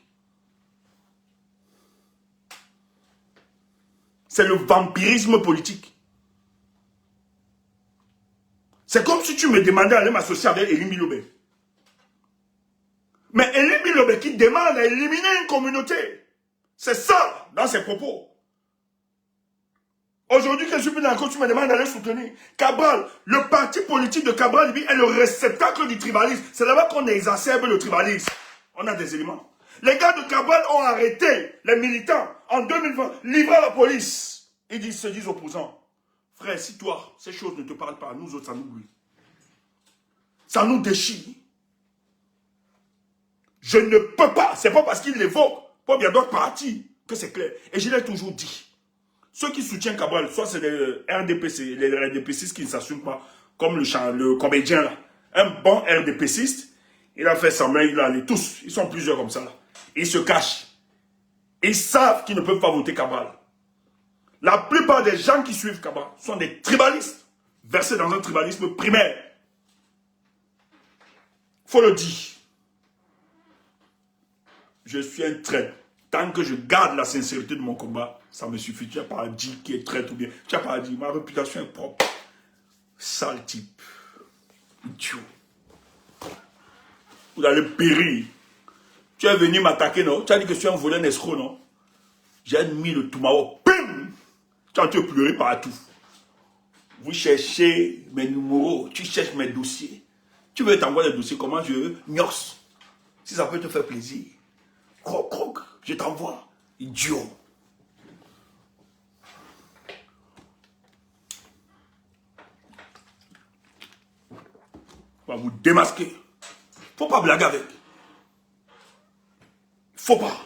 C'est le vampirisme politique. C'est comme si tu me demandais d'aller m'associer avec Elie Milobé. Mais Elie Milobé qui demande à éliminer une communauté. C'est ça, dans ses propos. Aujourd'hui, que je suis plus d'accord, tu me demandes d'aller soutenir. Cabral, le parti politique de Cabral est le réceptacle du tribalisme. C'est là-bas qu'on exacerbe le tribalisme. On a des éléments. Les gars de Cabral ont arrêté les militants en 2020, livré à la police. Ils se disent opposants. Frère, si toi, ces choses ne te parlent pas, nous autres, ça nous brûle. Ça nous déchire. Je ne peux pas, c'est pas parce qu'il l'évoque, pas bien d'autres partis, que c'est clair. Et je l'ai toujours dit. Ceux qui soutiennent Cabral, soit c'est les RDPC, les RDPcistes qui ne s'assument pas, comme le comédien là. Un bon RDPciste, il a fait semblant, il a les tous, ils sont plusieurs comme ça là. Ils se cachent. Ils savent qu'ils ne peuvent pas voter Cabral. La plupart des gens qui suivent Cabral sont des tribalistes, versés dans un tribalisme primaire. Faut le dire. Je suis un traître. Tant que je garde la sincérité de mon combat, ça me suffit. Tu n'as pas à dire qui est traître ou bien. Tu n'as pas à dire, ma réputation est propre. Sale type. Idiot. Vous allez périr. Tu es venu m'attaquer, non? Tu as dit que je suis un voleur, un escroc, non? J'ai mis le tomahawk. Pim! Tu as pleuré partout. Vous cherchez mes numéros, tu cherches mes dossiers. Tu veux t'envoyer les dossiers, comment je veux? Nios. Si ça peut te faire plaisir. Croc, croc, je t'envoie. Idiot. On va vous démasquer. Faut pas blaguer avec. Faut pas.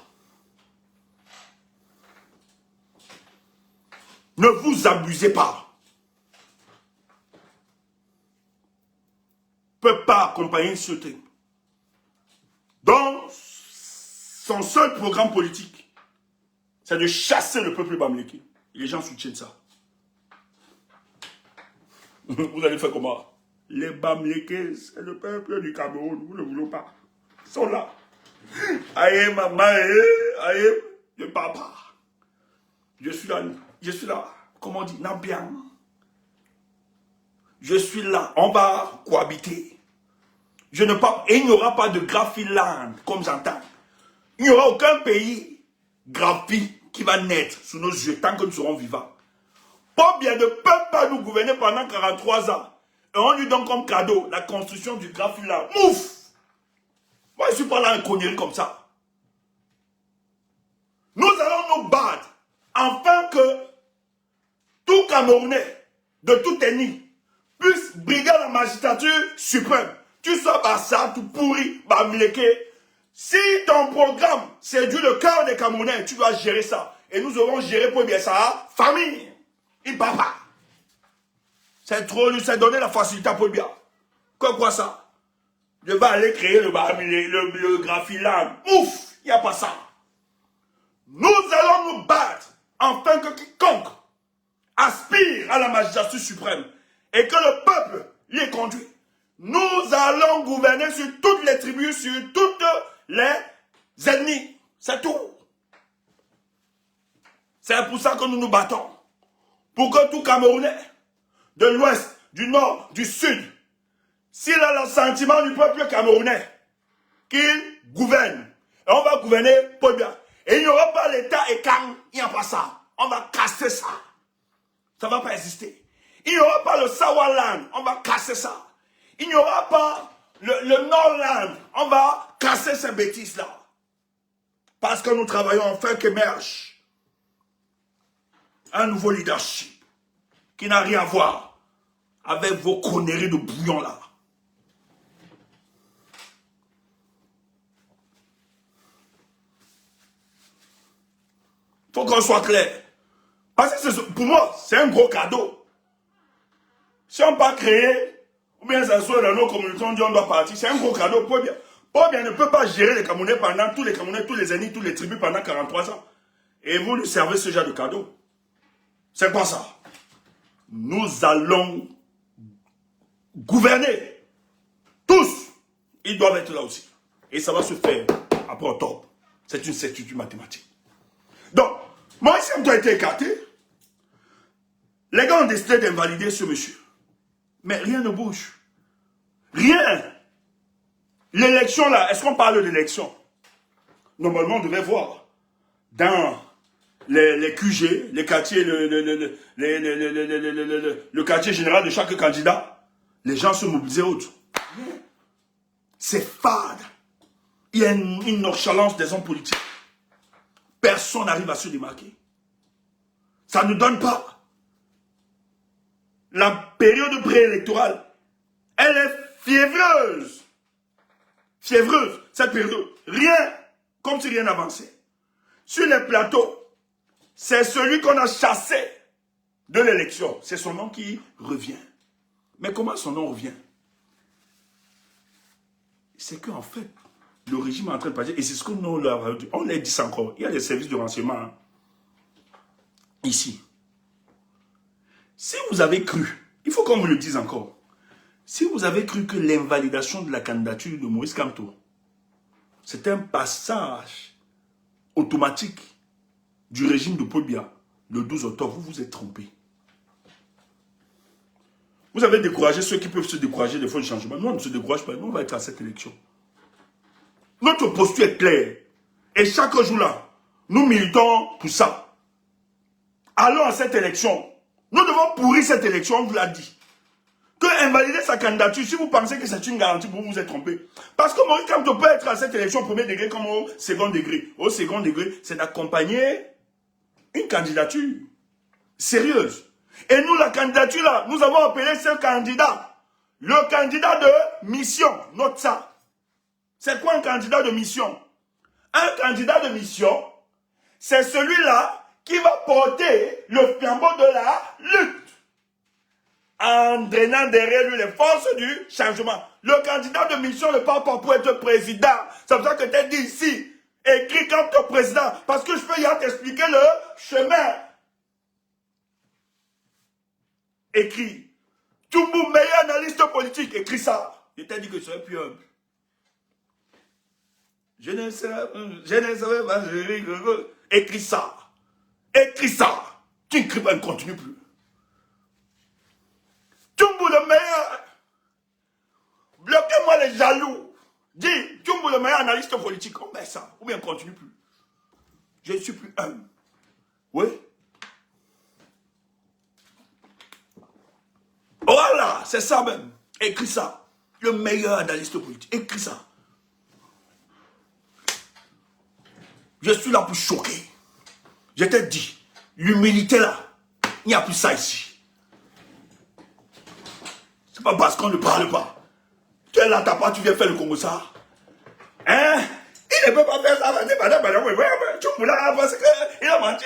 Ne vous abusez pas. Ne peut pas accompagner ce truc. Donc, son seul programme politique, c'est de chasser le peuple bamléké. Les gens soutiennent ça. Vous allez faire comment? Les bamlékés, c'est le peuple du Cameroun. Vous ne voulez pas. Ils sont là. Aïe, maman, aïe, le papa. Je suis là, comment on dit, Nabian. Je suis là, on va cohabiter. Et il n'y aura pas de Graphiland, comme j'entends. Il n'y aura aucun pays Graphi qui va naître sous nos yeux tant que nous serons vivants. Pas bien ne peut pas nous gouverner pendant 43 ans. Et on lui donne comme cadeau la construction du Graphiland. Mouf! Moi, je ne suis pas là à connerie comme ça. Nous allons nous battre afin que tout Camerounais, de toute ethnie, puisse briguer la magistrature suprême. Tu sois Bassa, tout pourri, Bamileke. Si ton programme séduit le cœur des Camerounais, tu dois gérer ça. Et nous aurons géré pour bien ça, famille. Il papa. C'est trop, c'est donner la facilité pour bien. Quoi ça? Je vais aller créer le Graphiland. Ouf! Il n'y a pas ça. Nous allons nous battre afin que quiconque aspire à la majesté suprême et que le peuple y est conduit. Nous allons gouverner sur toutes les tribus, sur toutes les ennemis. C'est tout. C'est pour ça que nous nous battons. Pour que tout Camerounais, de l'ouest, du nord, du sud, s'il a le sentiment du peuple camerounais, qu'il gouverne. Et on va gouverner pour bien. Et il n'y aura pas l'État et quand il n'y a pas ça. On va casser ça. Ça ne va pas exister. Il n'y aura pas le Sawaland. On va casser ça. Il n'y aura pas le Nordland. On va casser ces bêtises-là. Parce que nous travaillons enfin qu'émerge un nouveau leadership qui n'a rien à voir avec vos conneries de bouillon-là. Il faut qu'on soit clair. Parce que pour moi, c'est un gros cadeau. Si on pas créer, ou bien ça soit dans nos communautés, on dit on doit partir, c'est un gros cadeau. Paul Biya ne peut pas gérer les Camerounais pendant tous les Camerounais, tous les ennemis, tous les tribus pendant 43 ans. Et vous lui servez ce genre de cadeau. C'est pas ça. Nous allons gouverner. Tous, ils doivent être là aussi. Et ça va se faire après octobre. C'est une certitude mathématique. Donc, Moïse Kamto a été écarté. Les gars ont décidé d'invalider ce monsieur. Mais rien ne bouge. Rien. L'élection là, est-ce qu'on parle d'élection? Normalement, on devait voir dans les QG, les quartiers, le quartier général de chaque candidat, les gens se mobilisaient autour. C'est fade. Il y a une nonchalance des hommes politiques. Personne n'arrive à se démarquer. Ça ne donne pas. La période préélectorale, elle est fiévreuse. Fiévreuse, cette période. Rien, comme si rien n'avançait. Sur les plateaux, c'est celui qu'on a chassé de l'élection. C'est son nom qui revient. Mais comment son nom revient? C'est qu'en fait, le régime est en train de passer, et c'est ce que nous leur dit. On les dit encore. Il y a des services de renseignement hein, ici. Si vous avez cru, il faut qu'on vous le dise encore, si vous avez cru que l'invalidation de la candidature de Moïse Kamto, c'est un passage automatique du régime de Paul Biya, le 12 octobre, vous vous êtes trompé. Vous avez découragé ceux qui peuvent se décourager des fois du changement. Nous, on ne se décourage pas. Nous, on va être à cette élection. Notre posture est claire. Et chaque jour là, nous militons pour ça. Allons à cette élection. Nous devons pourrir cette élection, on vous l'a dit. Que invalider sa candidature, si vous pensez que c'est une garantie, vous vous êtes trompé. Parce que Moïse Kamto peut être à cette élection au premier degré comme au second degré. Au second degré, c'est d'accompagner une candidature sérieuse. Et nous, la candidature là, nous avons appelé ce candidat le candidat de mission. Note ça. C'est quoi un candidat de mission? Un candidat de mission, c'est celui-là qui va porter le flambeau de la lutte en drainant derrière lui les forces du changement. Le candidat de mission ne parle pas pour être président. C'est pour ça que tu as dit ici, écrit comme ton président, parce que je peux y t'expliquer le chemin. Écrit. Toumou, meilleur analyste politique, écrit ça. Je t'ai dit que je serais plus humble. Je ne savais pas, écris ça. Écris ça. Tu n'écris pas, ne continue plus. Toumou le meilleur. Bloquez-moi les jaloux. Dis, Toumou le meilleur analyste politique. On met ça. Ou bien on continue plus. Je ne suis plus humble. Oui. Voilà, c'est ça même. Écris ça. Le meilleur analyste politique. Écris ça. Je suis là pour choquer. Je t'ai dit, l'humilité là, il n'y a plus ça ici. C'est pas parce qu'on ne parle pas. Tu es là, t'as pas, tu viens faire le Congo ça. Hein? Il ne peut pas faire ça. Parce qu'il a menti.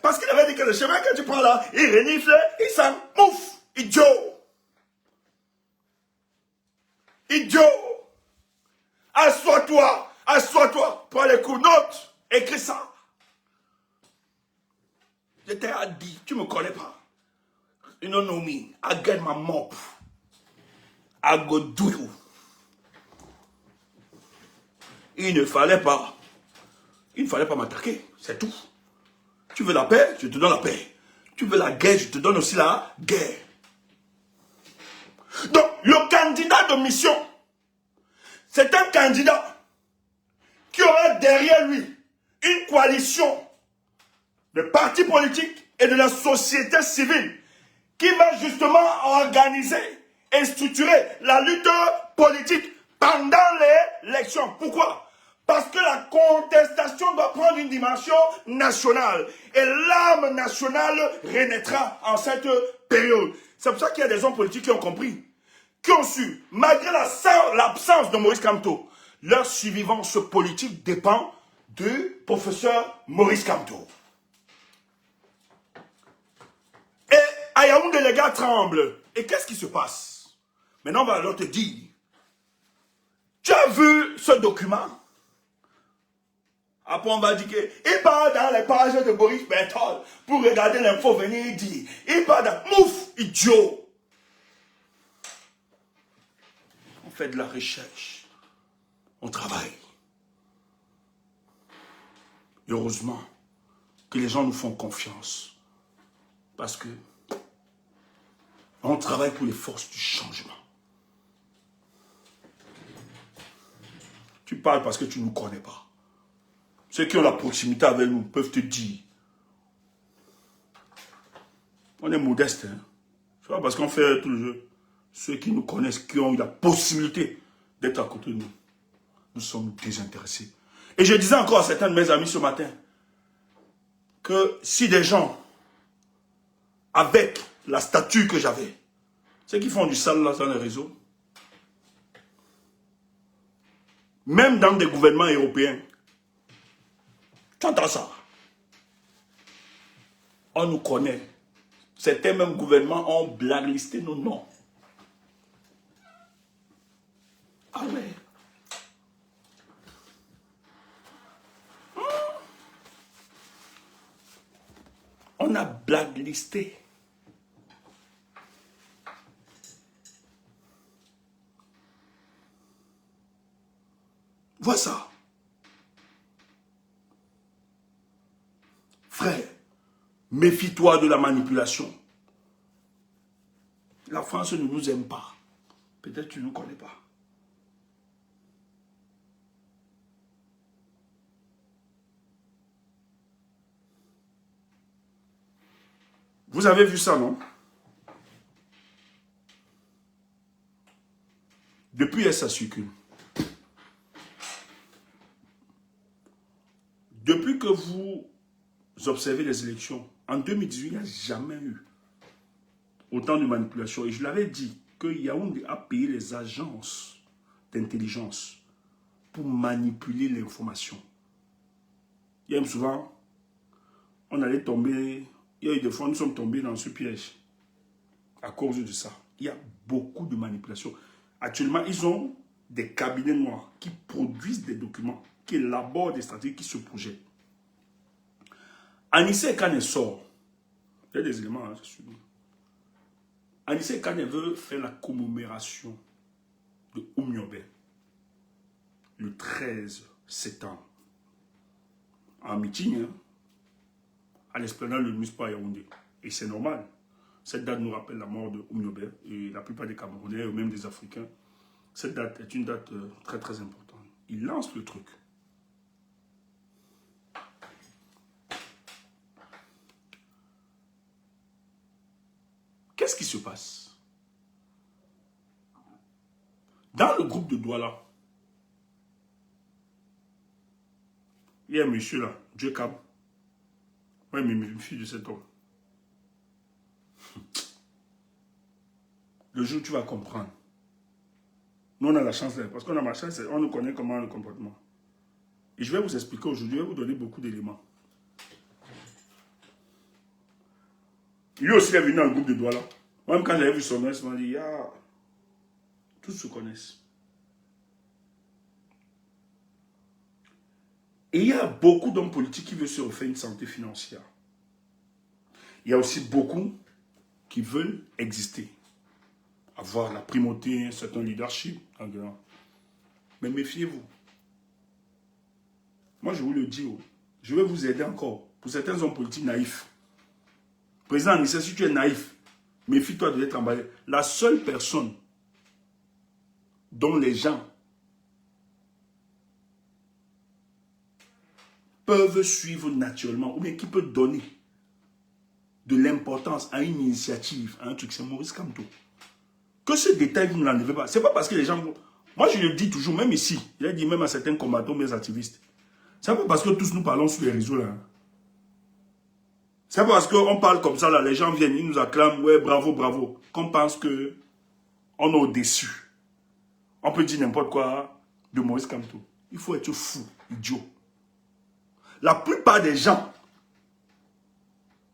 Parce qu'il avait dit que le chemin que tu prends là, il renifle, il s'en mouffe. Idiot. Idiot. Assois-toi. Assois-toi, prends les coups, note, écris ça. Je t'ai dit, tu ne me connais pas. You don't know me. I get my mop. I go do you. Il ne fallait pas m'attaquer, c'est tout. Tu veux la paix, je te donne la paix. Tu veux la guerre, je te donne aussi la guerre. Donc, le candidat de mission, c'est un candidat qui aura derrière lui une coalition de partis politiques et de la société civile qui va justement organiser et structurer la lutte politique pendant les élections. Pourquoi? Parce que la contestation doit prendre une dimension nationale. Et l'âme nationale renaîtra en cette période. C'est pour ça qu'il y a des hommes politiques qui ont compris, qui ont su, malgré l'absence de Maurice Kamto, leur survivance politique dépend du professeur Maurice Kamto. Et à Yaoundé, les gars tremblent. Et qu'est-ce qui se passe? Maintenant, on va alors te dire, tu as vu ce document? Après, on va dire qu'il part dans les pages de Boris Berthold pour regarder l'info venir dire. Il part dans... Mouf, idiot! On fait de la recherche. On travaille. Et heureusement que les gens nous font confiance. Parce que on travaille pour les forces du changement. Tu parles parce que tu ne nous connais pas. Ceux qui ont la proximité avec nous peuvent te dire. On est modeste, hein. C'est pas parce qu'on fait tout le jeu. Ceux qui nous connaissent, qui ont eu la possibilité d'être à côté de nous, nous sommes désintéressés. Et je disais encore à certains de mes amis ce matin que si des gens, avec la stature que j'avais, ceux qui font du sale là dans les réseaux, même dans des gouvernements européens, tu entends ça? On nous connaît. Certains mêmes gouvernements ont blacklisté nos noms. Ah ouais. On a blacklisté. Vois ça. Frère, méfie-toi de la manipulation. La France ne nous aime pas. Peut-être tu ne nous connais pas. Vous avez vu ça, non? Depuis, ça circule. Depuis que vous observez les élections, en 2018, il n'y a jamais eu autant de manipulation. Et je l'avais dit que Yaoundé a payé les agences d'intelligence pour manipuler l'information. Il y a même souvent, on allait tomber, il y a eu des fois, nous sommes tombés dans ce piège à cause de ça. Il y a beaucoup de manipulation. Actuellement, ils ont des cabinets noirs qui produisent des documents, qui élaborent des stratégies, qui se projettent. Anissé Kane sort. Il y a des éléments, hein, je suis dit. Anissé Kane veut faire la commémoration de Oumniobé le 13 septembre. En meeting, hein, à l'esplanade de Muspa Yaoundé. Et c'est normal. Cette date nous rappelle la mort de Oumniobé et la plupart des Camerounais ou même des Africains. Cette date est une date très très importante. Il lance le truc. Qu'est-ce qui se passe? Dans le groupe de Douala, il y a un monsieur là, Jacob. Oui, mais je me fie de cet homme. Le jour où tu vas comprendre. Nous, on a la chance, parce qu'on a ma chance, on nous connaît comment le comportement. Et je vais vous expliquer aujourd'hui, je vais vous donner beaucoup d'éléments. Lui aussi, il est venu dans le groupe de Douala. Même quand j'avais vu son nom, il m'a dit, ah, tous se connaissent. Et il y a beaucoup d'hommes politiques qui veulent se refaire une santé financière. Il y a aussi beaucoup qui veulent exister. Avoir la primauté, un certain leadership. Mais méfiez-vous. Moi, je vous le dis. Je vais vous aider encore. Pour certains hommes politiques naïfs. Président Anissa, si tu es naïf, méfie-toi de l'être emballé. La seule personne dont les gens peuvent suivre naturellement, ou bien qui peut donner de l'importance à une initiative, à un truc, c'est Maurice Kamto. Que ce détail, vous ne l'enlevez pas. C'est pas parce que les gens... Moi, je le dis toujours, même ici, je l'ai dit même à certains combattants, mes activistes. C'est pas parce que tous nous parlons sur les réseaux, là. C'est pas parce qu'on parle comme ça, là, les gens viennent, ils nous acclament, ouais, bravo, bravo, qu'on pense que on est au-dessus. On peut dire n'importe quoi de Maurice Kamto. Il faut être fou, idiot. La plupart des gens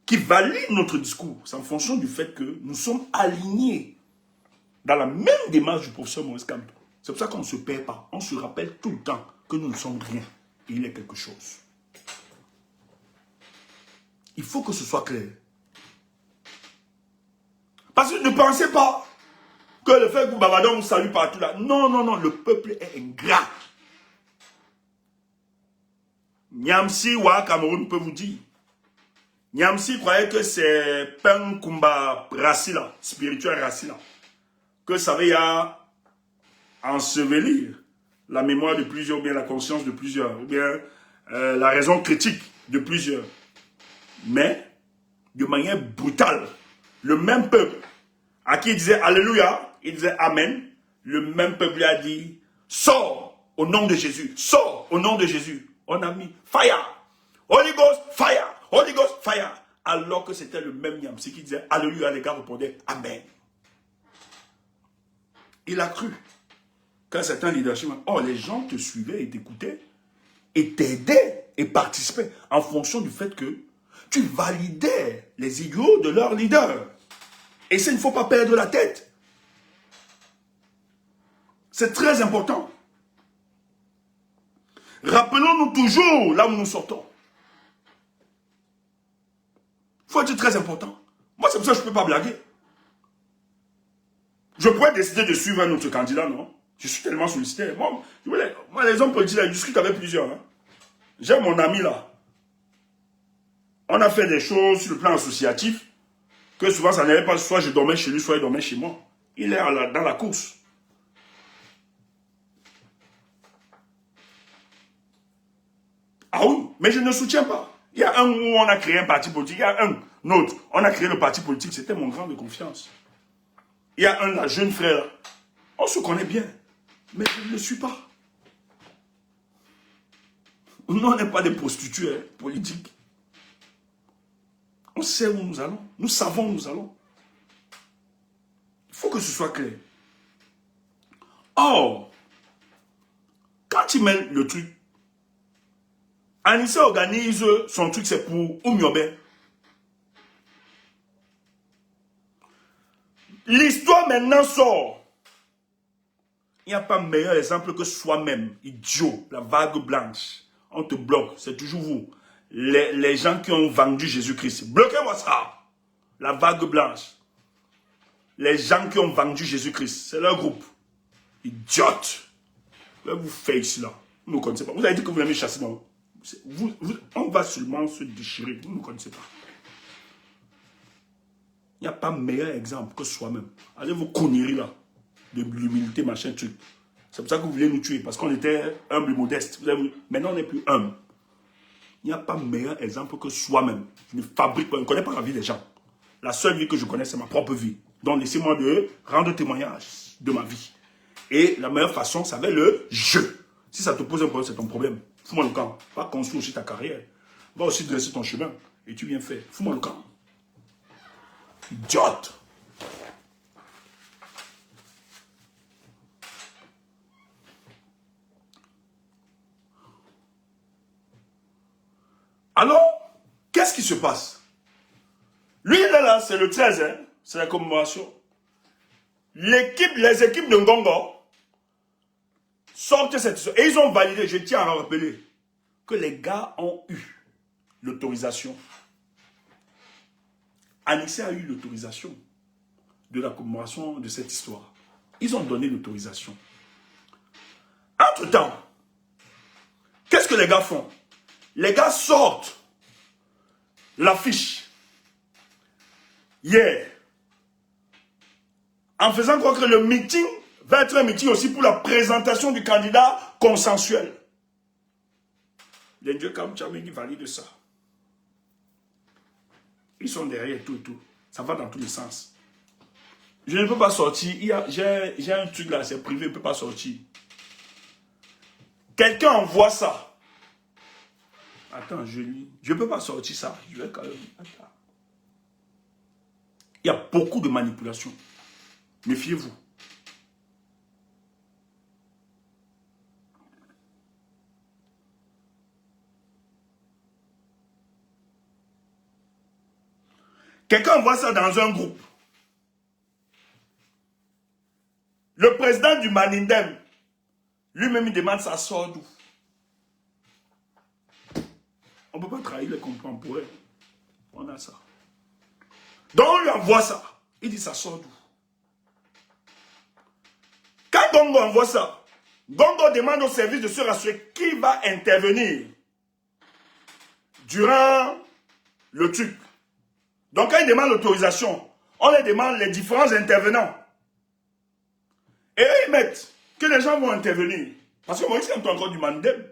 qui valident notre discours, c'est en fonction du fait que nous sommes alignés dans la même démarche du professeur Maurice Kamto. C'est pour ça qu'on ne se perd pas. On se rappelle tout le temps que nous ne sommes rien. Et il est quelque chose. Il faut que ce soit clair. Parce que ne pensez pas que le fait que Babadon vous salue partout là. Non, non, non. Le peuple est ingrat. Nyamsi Wa Cameroun peut vous dire. Nyamsi croyait que c'est Pen Kumba Racila, spirituel Racila, que ça veut ensevelir la mémoire de plusieurs, ou bien la conscience de plusieurs, ou bien la raison critique de plusieurs. Mais, de manière brutale, le même peuple à qui il disait Alléluia, il disait Amen, le même peuple lui a dit sors au nom de Jésus, sors au nom de Jésus. On a mis fire, Holy Ghost, fire, Holy Ghost, fire. Alors que c'était le même Nyamsi qui disait Alléluia, les gars répondaient Amen. Il a cru qu'un certain leadership, oh, les gens te suivaient et t'écoutaient et t'aidaient et participaient en fonction du fait que tu validais les idéaux de leur leader. Et ça, il ne faut pas perdre la tête. C'est très important. Rappelons-nous toujours là où nous sortons. Il faut être très important. Moi, c'est pour ça que je ne peux pas blaguer. Je pourrais décider de suivre un autre candidat, non? Je suis tellement sollicité. Moi les hommes politiques, je discute avec plusieurs. Hein. J'ai mon ami là. On a fait des choses sur le plan associatif que souvent ça n'allait pas. Soit je dormais chez lui, soit il dormait chez moi. Il est dans la course. Ah oui, mais je ne soutiens pas. Il y a un où on a créé un parti politique, il y a un autre. On a créé le parti politique, c'était mon grand de confiance. Il y a un, la jeune frère. On se connaît bien, mais je ne le suis pas. Nous, on n'est pas des prostituées politiques. On sait où nous allons. Nous savons où nous allons. Il faut que ce soit clair. Or, quand il met le truc, Anissa organise son truc, c'est pour Oumiobe. L'histoire maintenant sort. Il n'y a pas meilleur exemple que soi-même, idiot, la vague blanche. On te bloque, c'est toujours vous. Les gens qui ont vendu Jésus-Christ. Bloquez-moi ça. La vague blanche. Les gens qui ont vendu Jésus-Christ, c'est leur groupe. Idiote. Vous faites cela. Vous ne connaissez pas. Vous avez dit que vous l'avez chassé, non? On va seulement se déchirer. Vous ne connaissez pas. Il n'y a pas meilleur exemple que soi-même. Allez vos conneries là. De l'humilité, machin, truc. C'est pour ça que vous voulez nous tuer. Parce qu'on était humble et modeste. Maintenant, on n'est plus humble. Il n'y a pas meilleur exemple que soi-même. Je ne fabrique pas, je ne connais pas la vie des gens. La seule vie que je connais, c'est ma propre vie. Donc, laissez-moi de rendre témoignage de ma vie. Et la meilleure façon, ça va être le jeu. Si ça te pose un problème, c'est ton problème. Fous-moi le camp. Va construire aussi ta carrière. Va aussi dresser ton chemin. Et tu viens faire. Fous-moi le camp. Idiote. Alors, qu'est-ce qui se passe? Lui, là, c'est le 13, hein? C'est la commémoration. Les équipes de Ngongo sortent cette histoire. Et ils ont validé, je tiens à rappeler, que les gars ont eu l'autorisation. Anissé a eu l'autorisation de la commémoration de cette histoire. Ils ont donné l'autorisation. Entre-temps, qu'est-ce que les gars font? Les gars sortent l'affiche hier en faisant croire que le meeting va être un meeting aussi pour la présentation du candidat consensuel. Les dieux comme Tchamé qui valident ça. Ils sont derrière tout et tout. Ça va dans tous les sens. Je ne peux pas sortir. J'ai un truc là, c'est privé, je ne peux pas sortir. Quelqu'un envoie ça. Attends, je lis. Je ne peux pas sortir ça. Je vais quand même. Attends. Il y a beaucoup de manipulations. Méfiez-vous. Quelqu'un envoie ça dans un groupe. Le président du Manindem, lui-même, il demande ça sort d'où? On ne peut pas trahir les contemporains. On a ça. Donc on lui envoie ça. Il dit ça sort d'où? Quand Gongo envoie ça, Gongo demande au service de se rassurer qui va intervenir durant le truc. Donc quand il demande l'autorisation, on les demande les différents intervenants. Et eux, ils mettent que les gens vont intervenir. Parce que Maurice Kamto a encore du Mandem.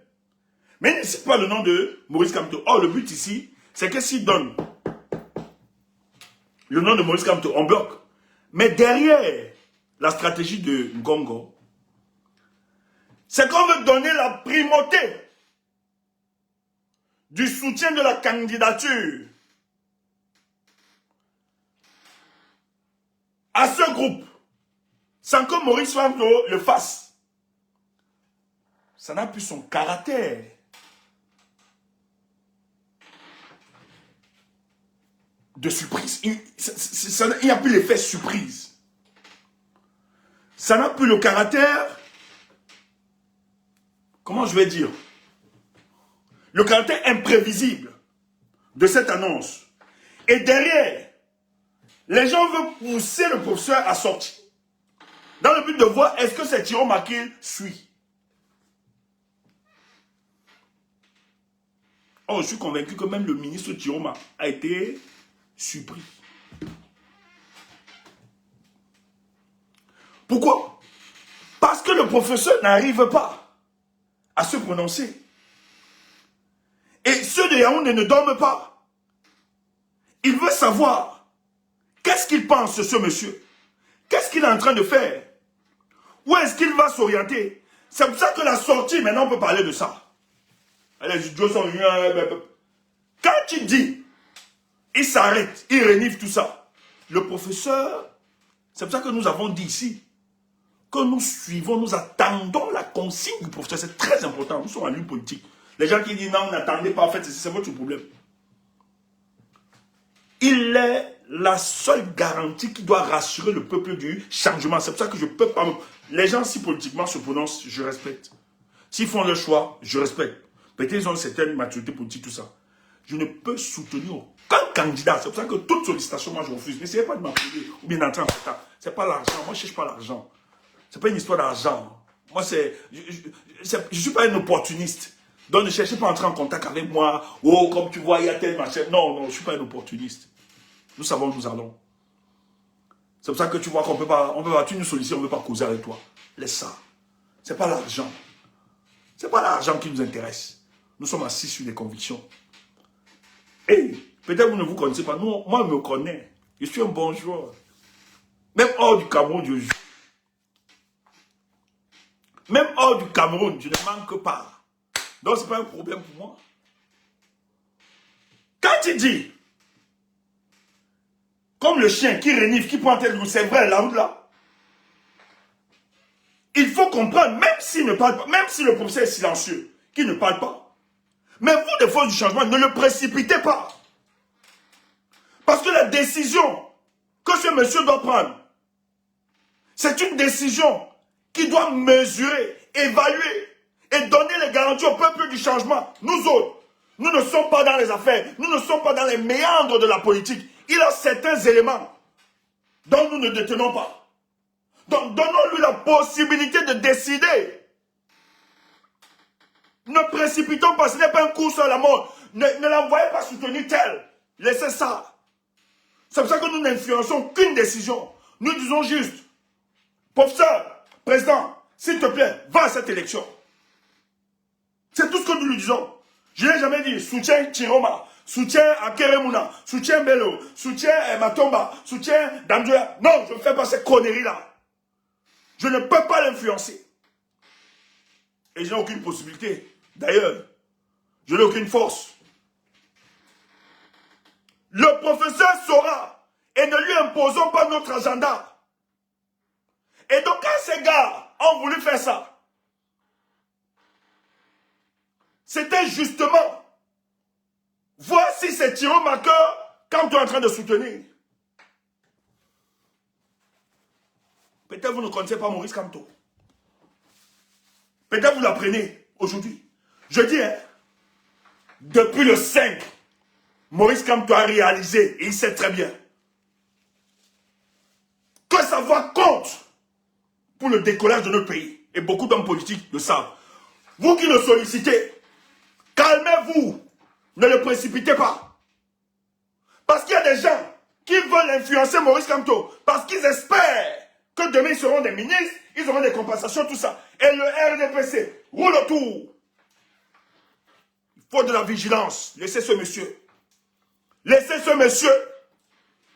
Mais il ne cite pas le nom de Maurice Kamto. Or, le but ici, c'est que s'il donne le nom de Maurice Kamto, on bloque. Mais derrière la stratégie de Ngongo, c'est qu'on veut donner la primauté du soutien de la candidature à ce groupe, sans que Maurice Kamto le fasse. Ça n'a plus son caractère. De surprise. Il n'y a plus l'effet surprise. Ça n'a plus le caractère, comment je vais dire, le caractère imprévisible de cette annonce. Et derrière, les gens veulent pousser le professeur à sortir. Dans le but de voir est-ce que c'est Thierry Makil suit. Oh, je suis convaincu que même le ministre Thierry a été surpris. Pourquoi? Parce que le professeur n'arrive pas à se prononcer. Et ceux de Yaoundé ne dorment pas. Il veut savoir qu'est-ce qu'il pense, ce monsieur. Qu'est-ce qu'il est en train de faire? Où est-ce qu'il va s'orienter? C'est pour ça que la sortie, maintenant on peut parler de ça. Allez, quand il dit, il s'arrête, il renifle tout ça. Le professeur, c'est pour ça que nous avons dit ici, que nous suivons, nous attendons la consigne du professeur. C'est très important, nous sommes en ligne politique. Les gens qui disent non, n'attendez pas, en fait, c'est votre problème. Il est la seule garantie qui doit rassurer le peuple du changement. C'est pour ça que je ne peux pas... Les gens, si politiquement se prononcent, je respecte. S'ils font le choix, je respecte. Peut-être qu'ils ont une certaine maturité politique, tout ça. Je ne peux soutenir aucun candidat. C'est pour ça que toute sollicitation, moi, je refuse. N'essayez pas de m'appeler ou bien d'entrer en contact. Ce n'est pas l'argent. Moi, je ne cherche pas l'argent. Ce n'est pas une histoire d'argent. Moi, je ne suis pas un opportuniste. Donc, ne cherchez pas à entrer en contact avec moi. Oh, comme tu vois, il y a tel machin. Non, non, je ne suis pas un opportuniste. Nous savons où nous allons. C'est pour ça que tu vois qu'on ne peut pas, tu nous sollicites, on ne veut pas causer avec toi. Laisse ça. Ce n'est pas l'argent. Ce n'est pas l'argent qui nous intéresse. Nous sommes assis sur des convictions. Et peut-être vous ne vous connaissez pas. Moi, je me connais. Je suis un bon joueur. Même hors du Cameroun, je joue. Même hors du Cameroun, je ne manque pas. Donc, ce n'est pas un problème pour moi. Quand il dit, comme le chien qui renifle, qui prend tel, c'est vrai, la route là, il faut comprendre, même s'il ne parle pas, même si le professeur est silencieux, qu'il ne parle pas, mais vous, des forces du changement, ne le précipitez pas. Parce que la décision que ce monsieur doit prendre, c'est une décision qui doit mesurer, évaluer et donner les garanties au peuple du changement. Nous autres, nous ne sommes pas dans les affaires, nous ne sommes pas dans les méandres de la politique. Il a certains éléments dont nous ne détenons pas. Donc donnons-lui la possibilité de décider. Ne précipitons pas, ce n'est pas un coup sur la mort. Ne l'envoyez pas soutenir tel. Laissez ça. C'est pour ça que nous n'influençons qu'une décision. Nous disons juste, professeur, président, s'il te plaît, va à cette élection. C'est tout ce que nous lui disons. Je n'ai jamais dit soutien Chiroma, soutien Akeremuna, soutien Bello, soutien Matomba, soutien Damdouya. Non, je ne fais pas ces conneries-là. Je ne peux pas l'influencer. Et je n'ai aucune possibilité. D'ailleurs, je n'ai aucune force. Le professeur saura et ne lui imposons pas notre agenda. Et donc quand ces gars ont voulu faire ça, c'était justement, voici ces tirs marqueurs quand tu es en train de soutenir. Peut-être vous ne connaissez pas Maurice Kamto. Peut-être vous l'apprenez aujourd'hui. Je dis, hein, depuis le 5, Maurice Kamto a réalisé, et il sait très bien, que sa voix compte pour le décollage de notre pays. Et beaucoup d'hommes politiques le savent. Vous qui le sollicitez, calmez-vous, ne le précipitez pas. Parce qu'il y a des gens qui veulent influencer Maurice Kamto, parce qu'ils espèrent que demain ils seront des ministres, ils auront des compensations, tout ça. Et le RDPC roule autour. Il faut de la vigilance. Laissez ce monsieur. Laissez ce monsieur.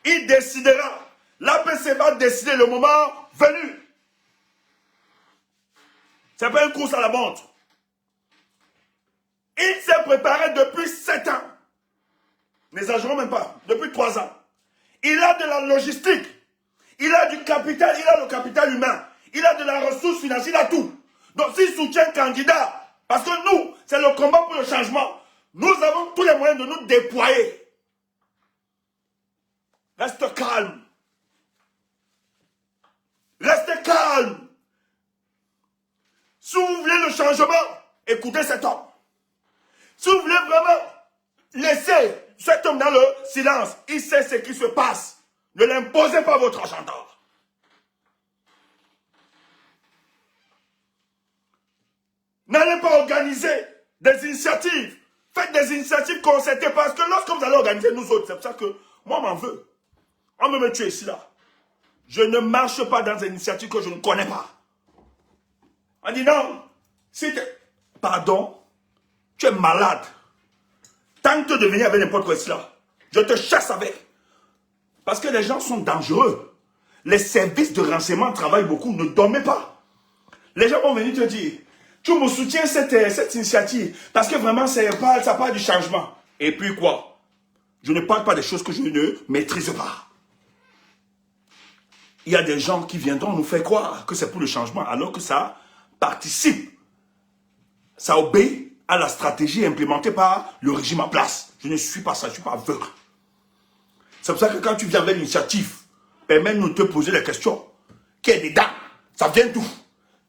Il décidera. L'APC va décider le moment venu. C'est pas une course à la montre. Il s'est préparé depuis 7 ans. N'exagérons même pas. Depuis 3 ans. Il a de la logistique. Il a du capital. Il a le capital humain. Il a de la ressource financière. Il a tout. Donc s'il soutient un candidat, parce que nous, c'est le combat pour le changement, nous avons tous les moyens de nous déployer. Reste calme. Restez calme. Si vous voulez le changement, écoutez cet homme. Si vous voulez vraiment laisser cet homme dans le silence, il sait ce qui se passe. Ne l'imposez pas votre agenda. N'allez pas organiser des initiatives. Faites des initiatives concertées parce que lorsque vous allez organiser nous autres, c'est pour ça que moi m'en veux. On veut me tuer ici là. Je ne marche pas dans des initiatives que je ne connais pas. On dit non, si pardon, tu es malade. Tente de venir avec n'importe quoi ici là. Je te chasse avec. Parce que les gens sont dangereux. Les services de renseignement travaillent beaucoup. Ne dormez pas. Les gens vont venir te dire, tu me soutiens cette initiative. Parce que vraiment, ça parle du changement. Et puis quoi? Je ne parle pas des choses que je ne maîtrise pas. Il y a des gens qui viendront nous faire croire que c'est pour le changement, alors que ça participe. Ça obéit à la stratégie implémentée par le régime en place. Je ne suis pas ça, je ne suis pas aveugle. C'est pour ça que quand tu viens avec l'initiative, permets-nous de te poser les questions. Qui est dedans? Ça vient d'où?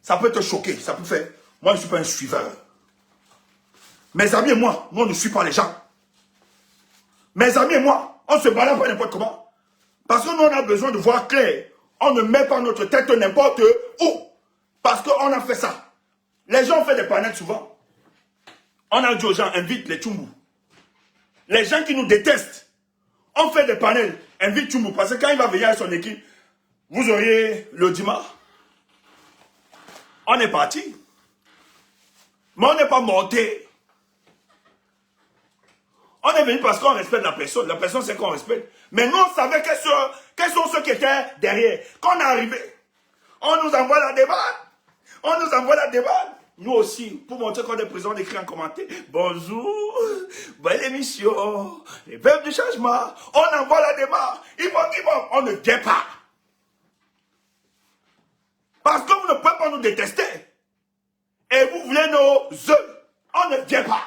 Ça peut te choquer, ça peut faire. Moi, je ne suis pas un suiveur. Mes amis et moi, nous, on ne suit pas les gens. Mes amis et moi, on se balade pas n'importe comment. Parce que nous, on a besoin de voir clair. On ne met pas notre tête n'importe où. Parce qu'on a fait ça. Les gens ont fait des panels souvent. On a dit aux gens, invite les Tchumbu. Les gens qui nous détestent, on fait des panels, invite Tchumbu. Parce que quand il va venir avec son équipe, vous auriez le dimanche. On est parti. Mais on n'est pas monté. On est venu parce qu'on respecte la personne. La personne, c'est qu'on respecte. Mais nous, on savait quels sont ceux qui étaient derrière. Quand on est arrivé, on nous envoie la demande. On nous envoie la demande. Nous aussi, pour montrer qu'on est présent, on écrit en commentaire. Bonjour, bonne émission, les peuples du changement. On envoie la demande. On ne vient pas. Parce que vous ne pouvez pas nous détester. Et vous voulez nos œufs. On ne vient pas.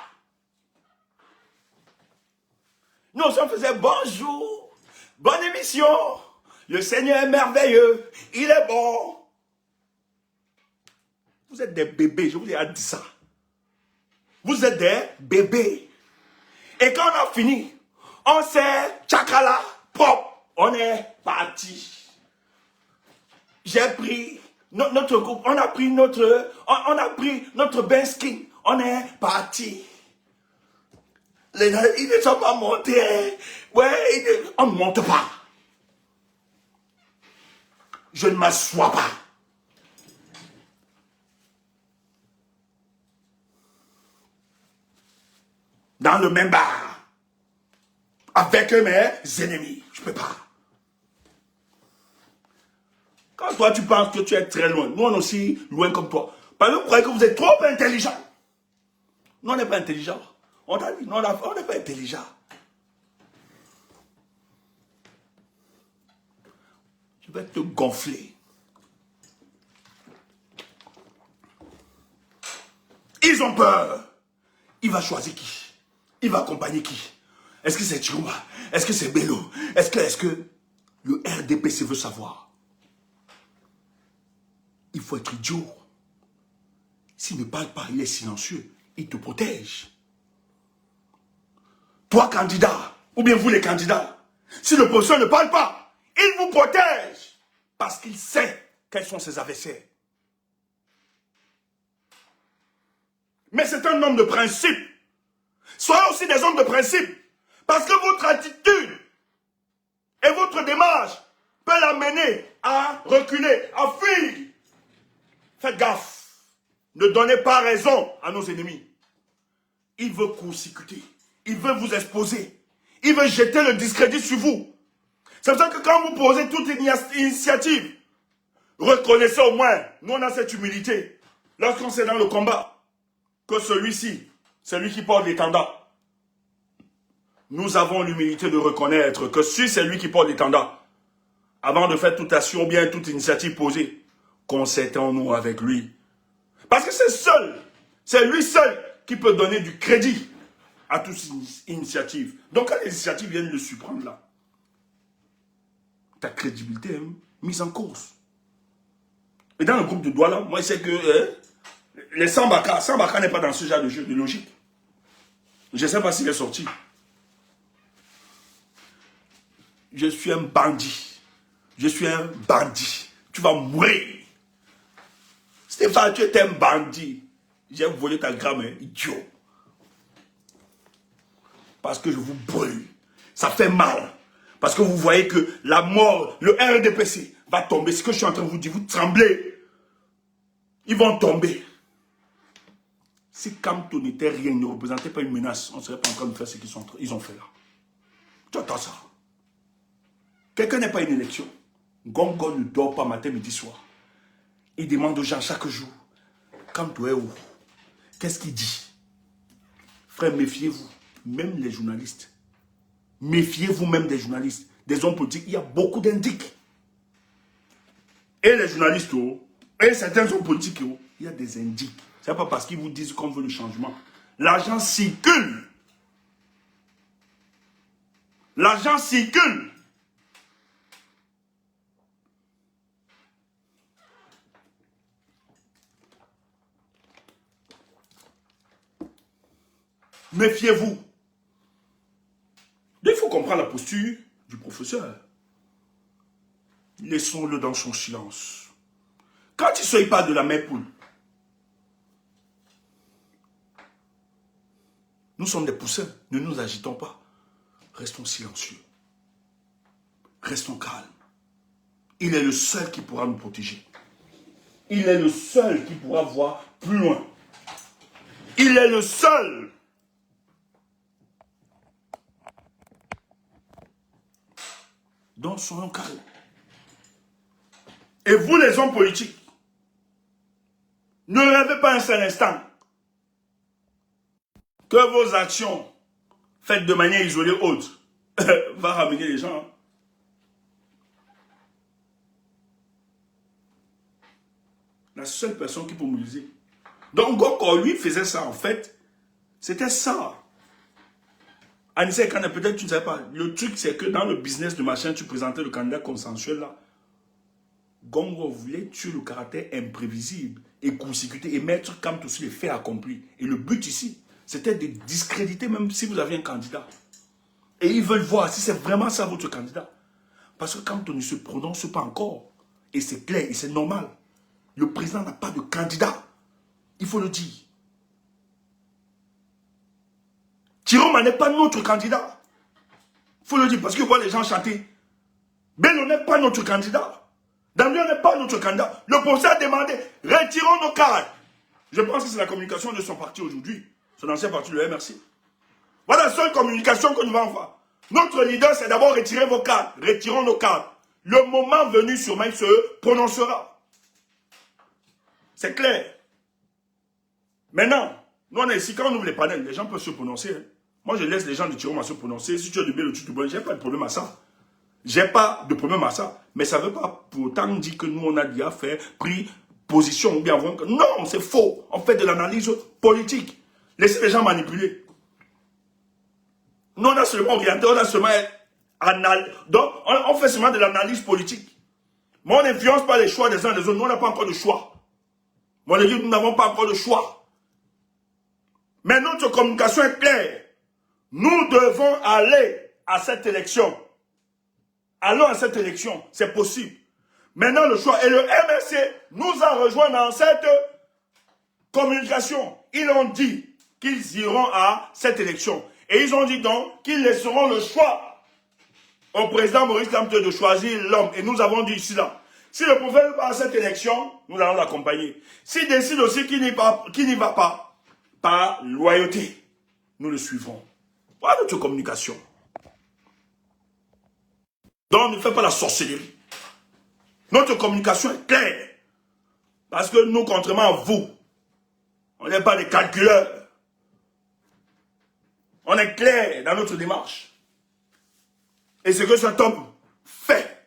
Nous, on faisait bonjour, bonne émission. Le Seigneur est merveilleux. Il est bon. Vous êtes des bébés, je vous ai dit ça. Vous êtes des bébés. Et quand on a fini, on s'est tchakala, pop, on est parti. J'ai pris notre groupe, on a pris notre Benskin, on est parti. Ils ne sont pas montés. Ouais, on ne monte pas. Je ne m'assois pas. Dans le même bar. Avec mes ennemis. Je ne peux pas. Quand toi tu penses que tu es très loin, nous on est aussi loin comme toi. Parce que vous croyez que vous êtes trop intelligent. Nous on n'est pas intelligent. On t'a dit, non, on n'est pas intelligent. Je vais te gonfler. Ils ont peur. Il va choisir qui? Il va accompagner qui? Est-ce que c'est Chirouma? Est-ce que c'est Bello? Est-ce que le RDPC veut savoir? Il faut être idiot. S'il ne parle pas, il est silencieux. Il te protège. Toi, candidat, ou bien vous les candidats, si l'opposition ne parle pas, il vous protège. Parce qu'il sait quels sont ses adversaires. Mais c'est un homme de principe. Soyez aussi des hommes de principe. Parce que votre attitude et votre démarche peut l'amener à reculer, à fuir. Faites gaffe. Ne donnez pas raison à nos ennemis. Il veut court-circuiter. Il veut vous exposer. Il veut jeter le discrédit sur vous. C'est pour ça que quand vous posez toute une initiative, reconnaissez au moins, nous on a cette humilité, lorsqu'on est dans le combat, que celui-ci, c'est lui qui porte l'étendard. Nous avons l'humilité de reconnaître que si c'est lui qui porte l'étendard, avant de faire toute action ou bien toute initiative posée, concertons-nous avec lui. Parce que c'est lui seul qui peut donner du crédit à toute initiative. Donc quand les initiatives viennent le surprendre là, ta crédibilité est mise en cause. Et dans le groupe de Douala, moi je sais que les Sambaka n'est pas dans ce genre de jeu de logique. Je ne sais pas s'il est sorti. Je suis un bandit. Je suis un bandit. Tu vas mourir. Stéphane, tu es un bandit. J'ai volé ta grammaire, idiot. Parce que je vous brûle. Ça fait mal. Parce que vous voyez que la mort, le RDPC va tomber. Ce que je suis en train de vous dire, vous tremblez. Ils vont tomber. Si Kamto n'était rien, ne représentait pas une menace, on ne serait pas en train de faire ce qu'ils ont fait là. Tu entends ça? Quelqu'un n'est pas une élection. Gongo ne dort pas matin, midi, soir. Il demande aux gens chaque jour, Kamto est où? Qu'est-ce qu'il dit? Frère, méfiez-vous. Même les journalistes. Méfiez-vous même des journalistes. Des hommes politiques. Il y a beaucoup d'indices. Et les journalistes, et certains hommes politiques, il y a des indices. Ce n'est pas parce qu'ils vous disent qu'on veut le changement. L'argent circule. L'argent circule. Méfiez-vous. Il faut comprendre la posture du professeur. Laissons-le dans son silence. Quand il ne soit pas de la même poule, nous sommes des poussins, ne nous agitons pas. Restons silencieux. Restons calmes. Il est le seul qui pourra nous protéger. Il est le seul qui pourra voir plus loin. Il est le seul. Donc soyons calmes. Et vous les hommes politiques, ne rêvez pas un seul instant que vos actions faites de manière isolée autre va ramener les gens. La seule personne qui peut mobiliser. Donc quand lui faisait ça en fait, c'était ça. Anissa Kane, peut-être tu ne sais pas. Le truc, c'est que dans le business de machin, tu présentais le candidat consensuel là. Gongo voulait tuer le caractère imprévisible et consécuter et mettre comme tous les faits accomplis. Et le but ici, c'était de discréditer même si vous avez un candidat. Et ils veulent voir si c'est vraiment ça votre candidat. Parce que quand on ne se prononce pas encore, et c'est clair et c'est normal, le président n'a pas de candidat. Il faut le dire. Tiroma n'est pas notre candidat. Il faut le dire parce que voit les gens chanter. Bello n'est pas notre candidat. Damien n'est pas notre candidat. Le procès a demandé, retirons nos cartes. Je pense que c'est la communication de son parti aujourd'hui. Son ancien parti, le MRC. Voilà la seule communication que nous allons faire. Notre leader, c'est d'abord retirer vos cartes. Retirons nos cartes. Le moment venu, sûrement, il se prononcera. C'est clair. Maintenant, nous on est ici, quand on ouvre les panels, les gens peuvent se prononcer. Hein. Moi, je laisse les gens de Tiroma se prononcer. Si tu as du bien, le truc du bon, j'ai pas de problème à ça. J'ai pas de problème à ça. Mais ça ne veut pas pour autant dire que nous, on a déjà fait, pris position ou bien avoir... Non, c'est faux. On fait de l'analyse politique. Laissez les gens manipuler. Nous, on a seulement orienté, on a seulement... Donc, on fait seulement de l'analyse politique. Mais on n'influence pas les choix des uns et des autres. Nous, on n'a pas encore de choix. Moi, je dis, nous n'avons pas encore de choix. Mais notre communication est claire. Nous devons aller à cette élection. Allons à cette élection. C'est possible. Maintenant, le choix. Et le MRC nous a rejoint dans cette communication. Ils ont dit qu'ils iront à cette élection. Et ils ont dit donc qu'ils laisseront le choix au président Maurice Kamto de choisir l'homme. Et nous avons dit ici là. Si le prophète va à cette élection, nous allons l'accompagner. S'il décide aussi qu'il n'y va pas, par loyauté, nous le suivrons. Voilà notre communication. Donc, ne faites pas la sorcellerie. Notre communication est claire. Parce que nous, contrairement à vous, on n'est pas des calculeurs. On est clair dans notre démarche. Et ce que cet homme fait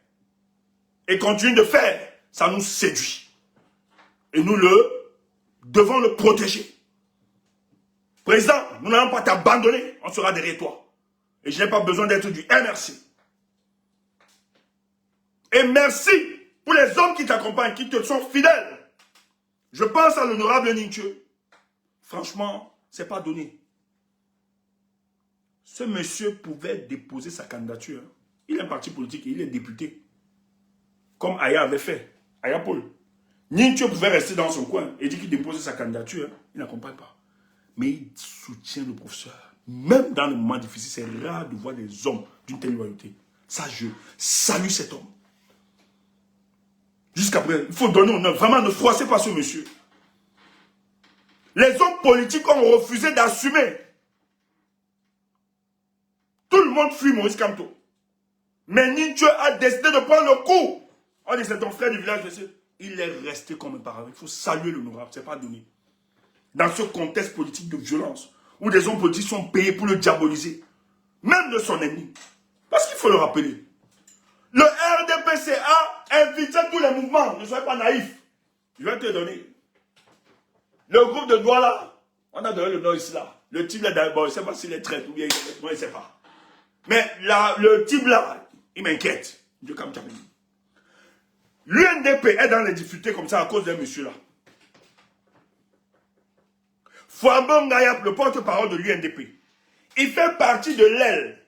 et continue de faire, ça nous séduit. Et nous devons le protéger. Président, nous n'allons pas t'abandonner, on sera derrière toi. Et je n'ai pas besoin d'être du MRC. Et merci pour les hommes qui t'accompagnent, qui te sont fidèles. Je pense à l'honorable Nintieu. Franchement, ce n'est pas donné. Ce monsieur pouvait déposer sa candidature. Il est un parti politique et il est député. Comme Aya avait fait. Aya Paul. Nintieu pouvait rester dans son coin et dire qu'il déposait sa candidature. Il n'accompagne pas. Mais il soutient le professeur. Même dans les moments difficiles, c'est rare de voir des hommes d'une telle loyauté. Ça, je salue cet homme. Jusqu'à présent, il faut donner honneur. Vraiment, ne froissez pas ce monsieur. Les hommes politiques ont refusé d'assumer. Tout le monde fuit Maurice Kamto. Mais Nintieu a décidé de prendre le coup. On dit, c'est ton frère du village. Il est resté comme un parent. Il faut saluer l'honorable. Ce n'est pas donné. Dans ce contexte politique de violence, où des hommes politiques sont payés pour le diaboliser, même de son ennemi. Parce qu'il faut le rappeler. Le RDPC a invité tous les mouvements. Ne soyez pas naïfs. Je vais te donner. Le groupe de Douala, on a donné le nom ici là. Le type là, d'abord, je ne sais pas s'il est traite ou bien il ne sait pas. Mais là, le type là, il m'inquiète. L'UNDP est dans les difficultés comme ça à cause d'un monsieur là. Fouambon Ngayap, le porte-parole de l'UNDP, il fait partie de l'aile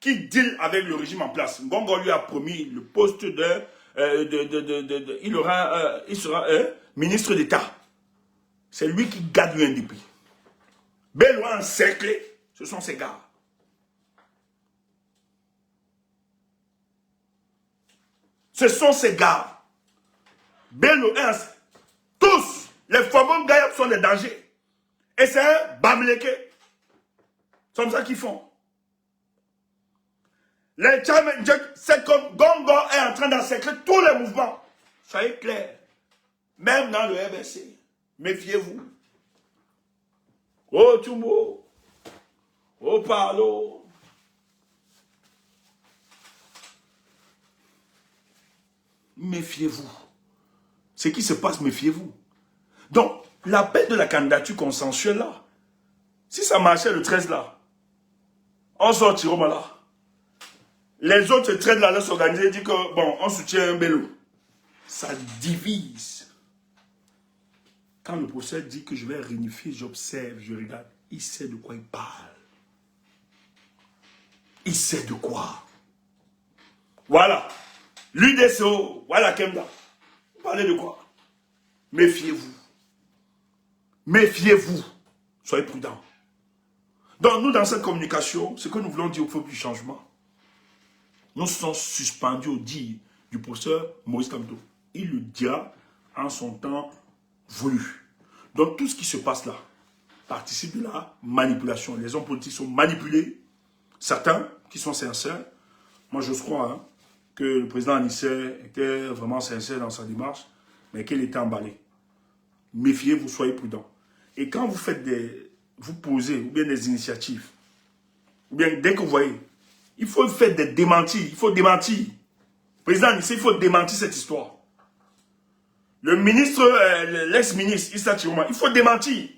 qui deal avec le régime en place. Ngongo lui a promis le poste de... il sera ministre d'État. C'est lui qui garde l'UNDP. Bello encerclé, ce sont ces gars. Ce sont ces gars. Bello, tous, les Fouambon Ngayap sont des dangers. Et c'est un bamleke. C'est comme ça qu'ils font. Les c'est comme Gongo est en train d'encercler tous les mouvements. Soyez clairs. Même dans le RBC. Méfiez-vous. Oh Tumbo. Oh Palo. Méfiez-vous. Ce qui se passe, méfiez-vous. Donc, l'appel de la candidature consensuelle là, si ça marchait le 13 là, on sort Tiroma là. Les autres trades là, laissent s'organiser et disent que, bon, on soutient un Bello. Ça divise. Quand le professeur dit que je vais réunifier, j'observe, je regarde. il sait de quoi il parle. Il sait de quoi. Voilà. L'UDSO, voilà Kemda. Vous parlez de quoi? Méfiez-vous. Méfiez-vous. Soyez prudents. Donc nous, dans cette communication, ce que nous voulons dire au peuple du changement, nous sommes suspendus au dit du professeur Maurice Kamto. Il le dira en son temps voulu. Donc tout ce qui se passe là participe de la manipulation. Les hommes politiques sont manipulés. Certains qui sont sincères. Moi je crois que le président Anissé était vraiment sincère dans sa démarche, mais qu'il était emballé. Méfiez-vous, soyez prudents. Et quand vous faites vous posez, ou bien des initiatives, ou bien dès que vous voyez, il faut faire des démentis, il faut démentir. Président Anissé, il faut démentir cette histoire. Le ministre, l'ex-ministre Issa Chiroma, il faut démentir.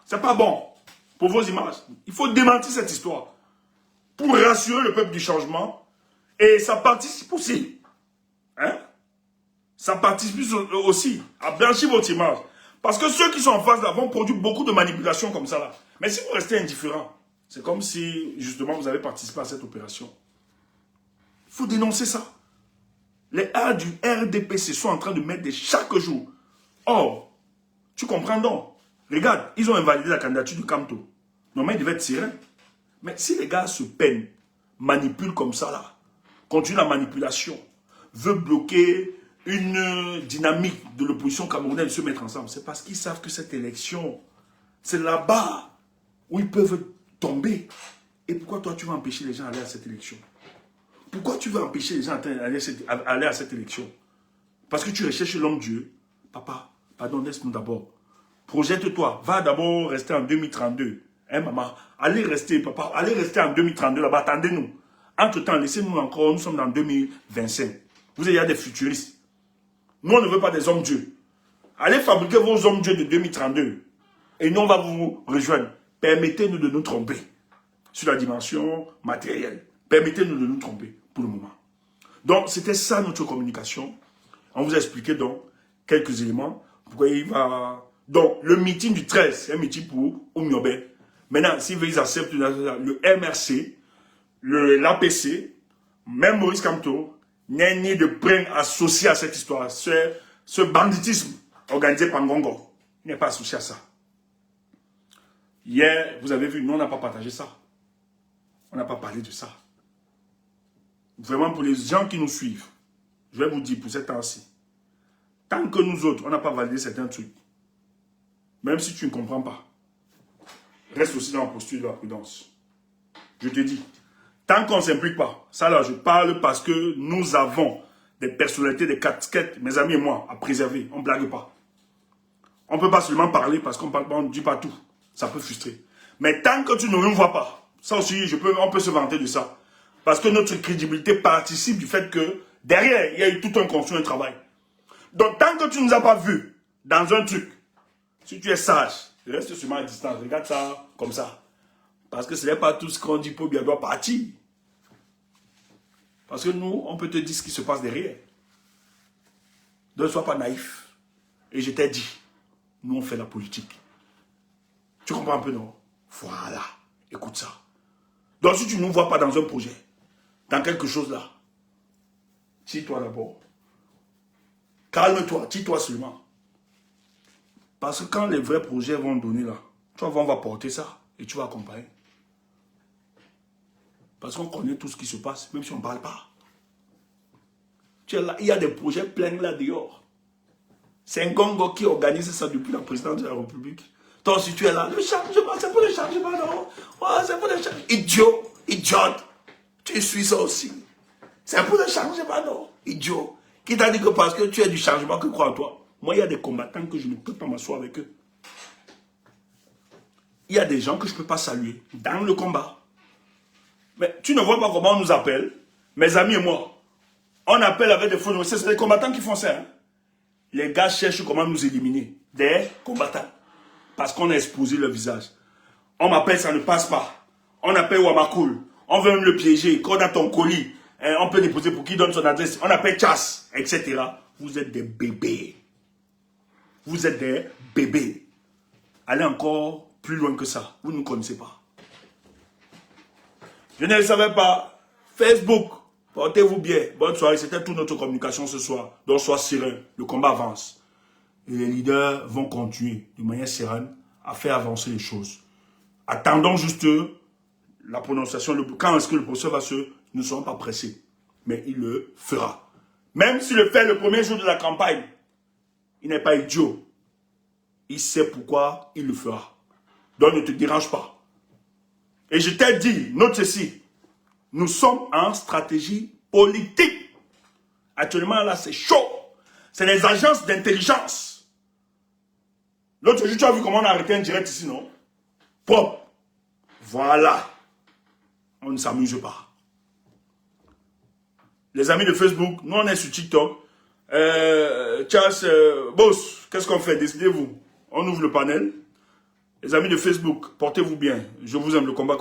C'est pas bon pour vos images. Il faut démentir cette histoire pour rassurer le peuple du changement. Et ça participe aussi. Hein? Ça participe aussi à blanchir votre image. Parce que ceux qui sont en face là vont produire beaucoup de manipulations comme ça là. Mais si vous restez indifférent, c'est comme si justement vous avez participé à cette opération. Il faut dénoncer ça. Les A du RDPC sont en train de mettre chaque jour. Or, tu comprends donc. Regarde, ils ont invalidé la candidature de Kamto. Normalement, il devait être serein. Mais si les gars se peinent, manipulent comme ça là, continue la manipulation, veut bloquer une dynamique de l'opposition camerounaise de se mettre ensemble, c'est parce qu'ils savent que cette élection, c'est là-bas où ils peuvent tomber. Et pourquoi toi tu vas empêcher les gens d'aller à cette élection? Pourquoi tu veux empêcher les gens d'aller à cette élection? Parce que tu recherches l'homme Dieu. Papa, pardon, laisse-nous d'abord. Projette-toi, va d'abord rester en 2032. Hein, maman? Allez rester, papa, allez rester en 2032 là-bas, attendez-nous. Entre-temps, laissez-nous encore, nous sommes dans 2025. Vous êtes des futuristes. Nous, on ne veut pas des hommes Dieu. Allez fabriquer vos hommes Dieu de 2032. Et nous, on va vous rejoindre. Permettez-nous de nous tromper sur la dimension matérielle. Permettez-nous de nous tromper pour le moment. Donc, c'était ça notre communication. On vous a expliqué donc quelques éléments. Pourquoi il va... Donc, le meeting du 13, c'est un meeting pour Oumiobe. Maintenant, s'ils acceptent le MRC, l'APC, même Maurice Kamto, n'est ni de prendre associé à cette histoire. Ce banditisme organisé par Ngongo n'est pas associé à ça. Hier, vous avez vu, nous, on n'a pas partagé ça. On n'a pas parlé de ça. Vraiment, pour les gens qui nous suivent, je vais vous dire pour cet temps-ci, tant que nous autres, on n'a pas validé certains trucs, même si tu ne comprends pas, reste aussi dans la posture de la prudence. Je te dis, tant qu'on ne s'implique pas, ça là, je parle parce que nous avons des personnalités, des casquettes, mes amis et moi, à préserver. On ne blague pas. On ne peut pas seulement parler parce qu'on ne dit pas tout. Ça peut frustrer. Mais tant que tu ne nous vois pas, ça aussi, on peut se vanter de ça. Parce que notre crédibilité participe du fait que derrière, il y a eu tout un construit, un travail. Donc, tant que tu ne nous as pas vus dans un truc, si tu es sage, reste seulement à distance. Regarde ça comme ça. Parce que ce n'est pas tout ce qu'on dit pour bien doit partir. Parce que nous, on peut te dire ce qui se passe derrière. Ne sois pas naïf. Et je t'ai dit, nous on fait la politique. Tu comprends un peu, non? Voilà. Écoute ça. Donc si tu ne nous vois pas dans un projet, dans quelque chose là, tire-toi d'abord. Calme-toi, tire-toi seulement. Parce que quand les vrais projets vont donner là, tu vois, on va porter ça et tu vas accompagner. Parce qu'on connaît tout ce qui se passe, même si on ne parle pas. Tu es là, il y a des projets pleins là dehors. C'est un Ngongo qui organise ça depuis la présidence de la République. Toi, si tu es là, le changement, c'est pour le changement, non? Ouais, c'est pour le changement. Idiot, idiote. Tu suis ça aussi. C'est pour le changement, non? Idiot. Qui t'a dit que parce que tu es du changement que crois en toi? Moi, il y a des combattants que je ne peux pas m'asseoir avec eux. Il y a des gens que je ne peux pas saluer dans le combat. Mais tu ne vois pas comment on nous appelle, mes amis et moi. On appelle avec des faux. C'est les combattants qui font ça. Hein? Les gars cherchent comment nous éliminer. Des combattants. Parce qu'on a exposé leur visage. On m'appelle, ça ne passe pas. On appelle Wamakoul. On veut même le piéger. Quand on a ton colis, on peut déposer pour qui donne son adresse. On appelle Chasse, etc. Vous êtes des bébés. Vous êtes des bébés. Allez encore plus loin que ça. Vous ne nous connaissez pas. Je ne le savais pas. Facebook, portez-vous bien. Bonne soirée. C'était toute notre communication ce soir. Donc sois serein. Le combat avance. Et les leaders vont continuer de manière sereine à faire avancer les choses. Attendons juste la prononciation. Quand est-ce que le procès va se... Nous ne sommes pas pressés. Mais il le fera. Même s'il le fait le premier jour de la campagne, il n'est pas idiot. Il sait pourquoi il le fera. Donc ne te dérange pas. Et je t'ai dit, note ceci, nous sommes en stratégie politique. Actuellement là c'est chaud. C'est les agences d'intelligence. L'autre jour tu as vu comment on a arrêté un direct ici, non? Propre. Voilà. On ne s'amuse pas. Les amis de Facebook, nous on est sur TikTok. Charles, boss, qu'est-ce qu'on fait? Décidez-vous. On ouvre le panel. Les amis de Facebook, portez-vous bien. Je vous aime, le combat.